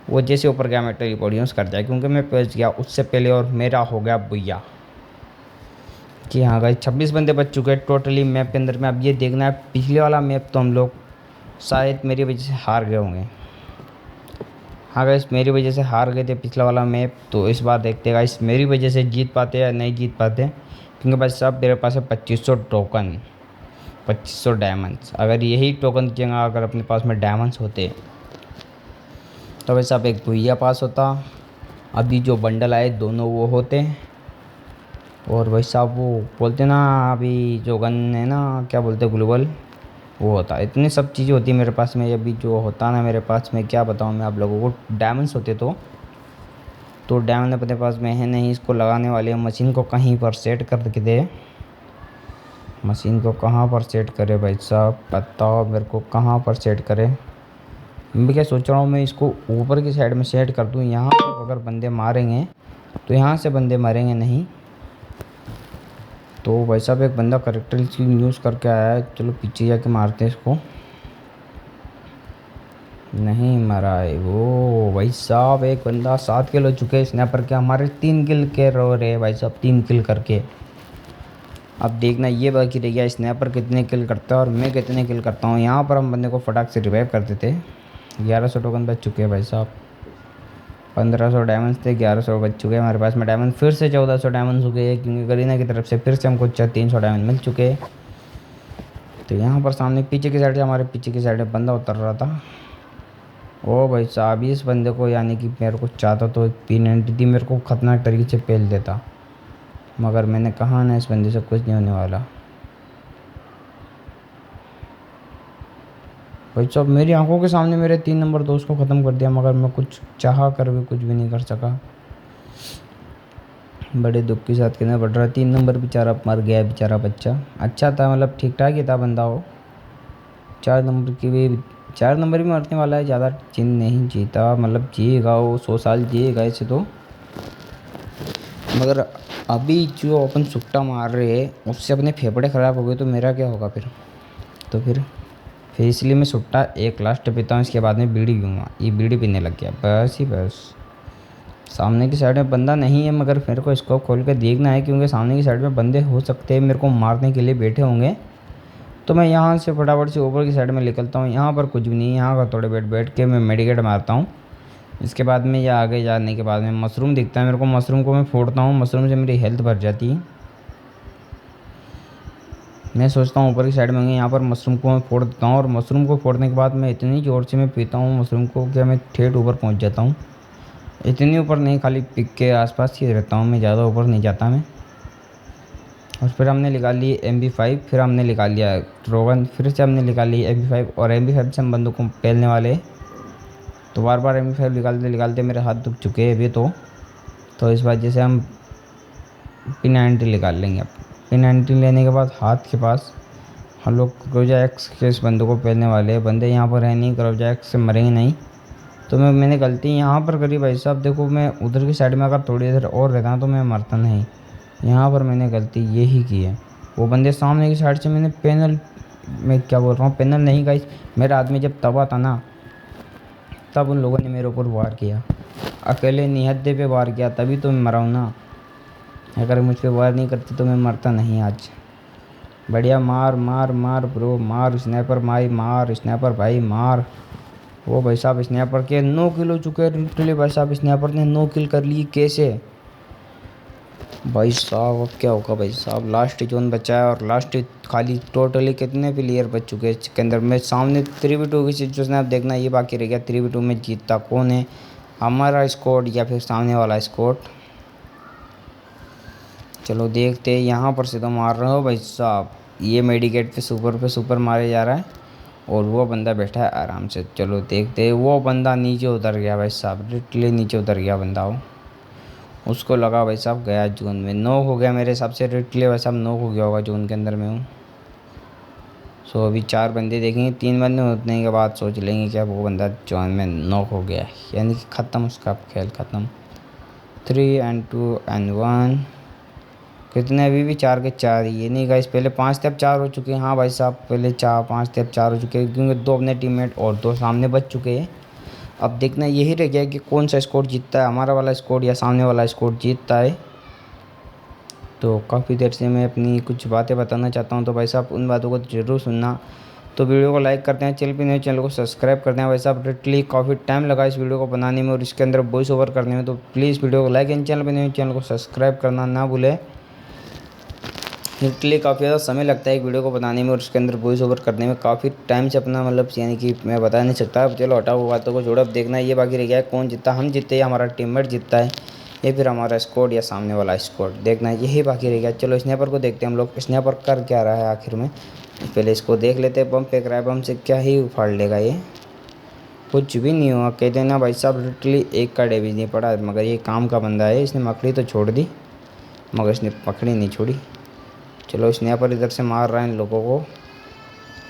वो जैसे ऊपर गया मैं टेलीपोर्ट यूज़ कर जाए क्योंकि मैं पहुँच गया उससे पहले और मेरा हो गया भैया। कि हाँ गाइस 26 बंदे बच चुके हैं टोटली मैप के अंदर में। अब ये देखना है पिछले वाला मैप तो हम लोग शायद मेरी वजह से हार गए होंगे। हाँ गाइस मेरी वजह से हार गए थे पिछला वाला मैप। तो इस बार देखते हैं गाइस मेरी वजह से जीत पाते या नहीं जीत पाते, क्योंकि भाई साहब मेरे पास है 2500 टोकन, 2500 डायमंड्स। अगर यही टोकन की जगह अगर अपने पास में डायमंड्स होते तो भाई साहब एक भैया पास होता। अभी जो बंडल आए दोनों वो होते। और भाई साहब वो बोलते ना अभी जो गन है ना क्या बोलते ग्लोबल, वो होता। इतनी सब चीज़ें होती मेरे पास में, अभी जो होता ना मेरे पास में क्या बताऊँ मैं आप लोगों को। डायमंड्स होते तो डायमंड अपने पास में है नहीं। इसको लगाने वाले मशीन को कहीं पर सेट कर दे। मशीन को कहाँ पर सेट करे भाई साहब, बताओ मेरे को कहाँ पर सेट करे। मैं क्या सोच रहा हूँ, मैं इसको ऊपर की साइड में सेट कर दूँ। यहाँ पर अगर बंदे मारेंगे तो यहाँ से बंदे मरेंगे नहीं। तो भाई साहब एक बंदा करेक्टर की यूज़ करके आया है, चलो पीछे जाके मारते हैं इसको। नहीं मरा है वो भाई साहब। एक बंदा 7 किल हो चुके हैं स्नैपर के, हमारे 3 किल के रो रहे भाई साहब, 3 किल करके। अब देखना ये बाकी रह गया स्नैपर कितने किल करता है और मैं कितने किल करता हूँ। यहाँ पर हम बंदे को फटाक से रिवाइव करते थे। 1100 टोकन बच चुके हैं भाई साहब। 1500 डायमंड्स थे, 1100 बच चुके हैं हमारे पास में डायमंड। फिर से 1400 डायमंड्स हो गए क्योंकि गरीना की तरफ से फिर से हमको 300 डायमंड मिल चुके हैं। तो यहाँ पर सामने पीछे की साइड से, हमारे पीछे की साइड में बंदा उतर रहा था। ओ भाई साहब, इस बंदे को यानी कि मेरे को चाहता तो P90 मेरे को ख़तरनाक तरीके से पेल देता, मगर मैंने कहा ना इस बंदे से कुछ नहीं होने वाला। भाई साहब मेरी आंखों के सामने मेरे 3 नंबर दोस्त को ख़त्म कर दिया, मगर मैं कुछ चाह कर भी कुछ भी नहीं कर सका। बड़े दुख के साथ कहना पड़ रहा है। 3 नंबर बेचारा मर गया, बेचारा बच्चा। अच्छा था, मतलब ठीक ठाक ही था बंदा वो। 4 नंबर भी मरने वाला है, ज़्यादा चिन नहीं जीता, मतलब जिएगा वो 100 साल जिएगा ऐसे तो। मगर अभी जो अपन सुट्टा मार रहे हैं उससे अपने फेफड़े ख़राब हो गए तो मेरा क्या होगा फिर। तो फिर इसलिए मैं सुट्टा एक लास्ट पीता हूँ, इसके बाद में बीड़ी पीऊँगा। ये बीड़ी पीने लग गया बस ही बस। सामने की साइड में बंदा नहीं है, मगर मेरे को स्कोप खोल के देखना है क्योंकि सामने की साइड में बंदे हो सकते हैं मेरे को मारने के लिए बैठे होंगे। तो मैं यहाँ से फटाफट से ऊपर की साइड में निकलता हूँ। यहाँ पर कुछ भी नहीं है, यहाँ का थोड़े बैठ के मैं मेडिकेट मारता हूँ। इसके बाद में या आगे जाने के बाद में मशरूम दिखता है मेरे को, मशरूम को मैं फोड़ता हूँ। मशरूम से मेरी हेल्थ बढ़ जाती है। मैं सोचता हूँ ऊपर की साइड में यहाँ पर मशरूम को मैं फोड़ देता हूँ और मशरूम को फोड़ने के बाद मैं इतनी ज़ोर से मैं पीता हूँ मशरूम को कि मैं ठेठ ऊपर पहुँच जाता हूँ। इतनी ऊपर नहीं, खाली पिक के आसपास ही रहता हूँ मैं, ज़्यादा ऊपर नहीं जाता मैं। और फिर हमने निकाल ली MP5, फिर हमने निकाल लिया ड्रोगन, फिर से हमने निकाल ली MP5 और MP5 से हम बंदों को पेलने वाले। तो बार बार MP5 निकालते मेरे हाथ दुख चुके हैं अभी तो इस वजह से हम P90 निकाल लेंगे। अब P90 लेने के बाद हाथ के पास हम लोग क्रोजा एक्स के इस बंदों को पेलने वाले हैं। बंदे यहाँ पर है नहीं, क्रोजा एक्स से मरेंगे नहीं। तो मैंने गलती यहाँ पर करी भाई साहब। देखो मैं उधर की साइड में अगर थोड़ी देर और रहता तो मैं मरता नहीं। यहाँ पर मैंने गलती यही की है। वो बंदे सामने की साइड से मैंने पैनल, मैं क्या बोल रहा हूँ, पैनल नहीं गाइस, मेरा आदमी जब तबाह था ना तब उन लोगों ने मेरे ऊपर वार किया। अकेले निहत्थे पे वार किया, तभी तो मैं मरा हूँ ना। अगर मुझ पर वार नहीं करते तो मैं मरता नहीं आज। बढ़िया मार मार मार ब्रो मार, स्नैपर भाई मार, स्नैपर भाई मार। वो भाई साहब स्नैपर के 9 किल हो चुके हैं लिटरली भाई साहब। स्नैपर ने 9 किल कर लिए कैसे भाई साहब। अब क्या होगा भाई साहब, लास्ट जोन बचा है और लास्ट खाली टोटली कितने प्लेयर बच चुके हैं इसके अंदर। में सामने 3v2 की सिचुएशन आप देखना, ये बाकी रह गया 3v2 में जीतता कौन है, हमारा स्क्वाड या फिर सामने वाला स्क्वाड। चलो देखते हैं। यहाँ पर से तो मार रहे हो भाई साहब, ये मेडिकेट पे सुपर मारे जा रहा है और वो बंदा बैठा है आराम से। चलो देखते हैं। वो बंदा नीचे उतर गया भाई साहब, लिटरली नीचे उतर गया बंदा। वो उसको लगा भाई साहब गया जोन में, नॉक हो गया मेरे हिसाब से। लिटरली भाई साहब नॉक हो गया होगा जोन के अंदर में हूँ। सो अभी 4 बंदे देखेंगे, 3 बंदे होने के बाद सोच लेंगे क्या वो बंदा जोन में नॉक हो गया है, यानी कि ख़त्म उसका खेल ख़त्म। 3 and 2 and 1 कितने अभी भी 4 के 4 ही, ये नहीं गाइस पहले 5 थे अब 4 हो चुके हैं। हाँ भाई साहब पहले 5 थे अब 4 हो चुके हैं क्योंकि 2 अपने टीममेट और 2 सामने बच चुके हैं। अब देखना यही रह गया कि कौन सा स्कोर जीतता है, हमारा वाला स्कोर या सामने वाला स्कोर जीतता है। तो काफ़ी देर से मैं अपनी कुछ बातें बताना चाहता हूँ, तो भाई साहब उन बातों को ज़रूर सुनना। तो वीडियो को लाइक करते हैं, चैनल पे नए चैनल को सब्सक्राइब करते हैं। भाई साहब लिटरली काफ़ी टाइम लगा इस वीडियो को बनाने में और इसके अंदर वॉइस ओवर करने में, तो प्लीज़ वीडियो को लाइक एंड चैनल पे नए चैनल को सब्सक्राइब करना ना भूलें। लिटरली काफ़ी ज़्यादा समय लगता है एक वीडियो को बनाने में और उसके अंदर वॉइस ओवर करने में, काफ़ी टाइम से अपना मतलब यानी कि मैं बता नहीं सकता। चलो हटाओ वो बातों को छोड़ो, अब देखना ये बाकी रह गया है कौन जीतता, हम जीतते या हमारा टीममेट जीतता है या फिर हमारा स्क्वाड या सामने वाला स्क्वाड, देखना यही बाकी रह गया। चलो स्नैपर को देखते हैं हम लोग, स्नैपर कर क्या रहा है आखिर में। पहले इसको देख लेते, बम फेंक रहा है, बम से क्या ही उखाड़ लेगा ये, कुछ भी नहीं हुआ। कहते हैं ना भाई साहब, लिटरली एक का डैमेज नहीं पड़ा, मगर ये काम का बंदा है, इसने मकड़ी तो छोड़ दी मगर इसने पकड़ी नहीं छोड़ी। चलो स्नैपर इधर से मार रहा है इन लोगों को।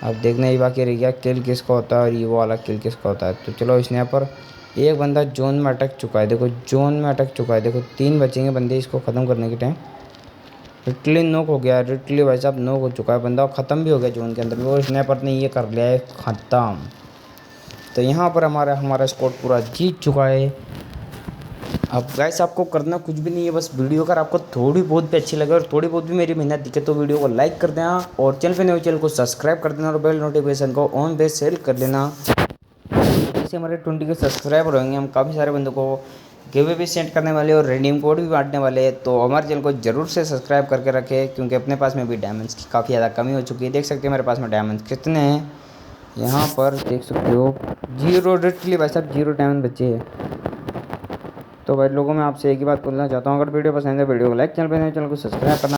अब देखना ही बाकी रह गया किल किसका होता है और ये वो वाला किल किसका होता है। तो चलो स्नैपर, एक बंदा जोन में अटक चुका है, देखो जोन में अटक चुका है, देखो 3 बचेंगे बंदे इसको ख़त्म करने के टाइम। लिटरली नॉक हो गया, लिटरली भाई साहब नॉक हो चुका है बंदा, और ख़त्म भी हो गया जोन के अंदर भी, और स्नैपर ने ये कर लिया है ख़त्म। तो यहाँ पर हमारा स्क्वाड पूरा जीत चुका है। अब गाइस आपको करना कुछ भी नहीं है, बस वीडियो अगर आपको थोड़ी बहुत भी अच्छी लगे और थोड़ी बहुत भी मेरी मेहनत दिखे तो वीडियो को लाइक कर देना, और चैनल पे नए चैनल को सब्सक्राइब कर देना, और बेल नोटिफिकेशन को ऑन पे सेल कर देना। जैसे हमारे 20 के सब्सक्राइबर होंगे, हम काफ़ी सारे बंदों को गिव भी सेंड करने वाले और रिडीम कोड भी बांटने वाले हैं। तो हमारे चैनल को जरूर से सब्सक्राइब करके रखें, क्योंकि अपने पास में भी डायमंड्स की काफ़ी ज़्यादा कमी हो चुकी है। देख सकते हैं मेरे पास में डायमंड्स कितने हैं, यहाँ पर देख सकते हो 0, लिटरली भाई साहब 0 डायमंड बचे हैं। तो भाई लोगों मैं आपसे एक ही बात बोलना चाहता हूँ, अगर वीडियो पसंद है वीडियो को लाइक, चैनल को सब्सक्राइब करना।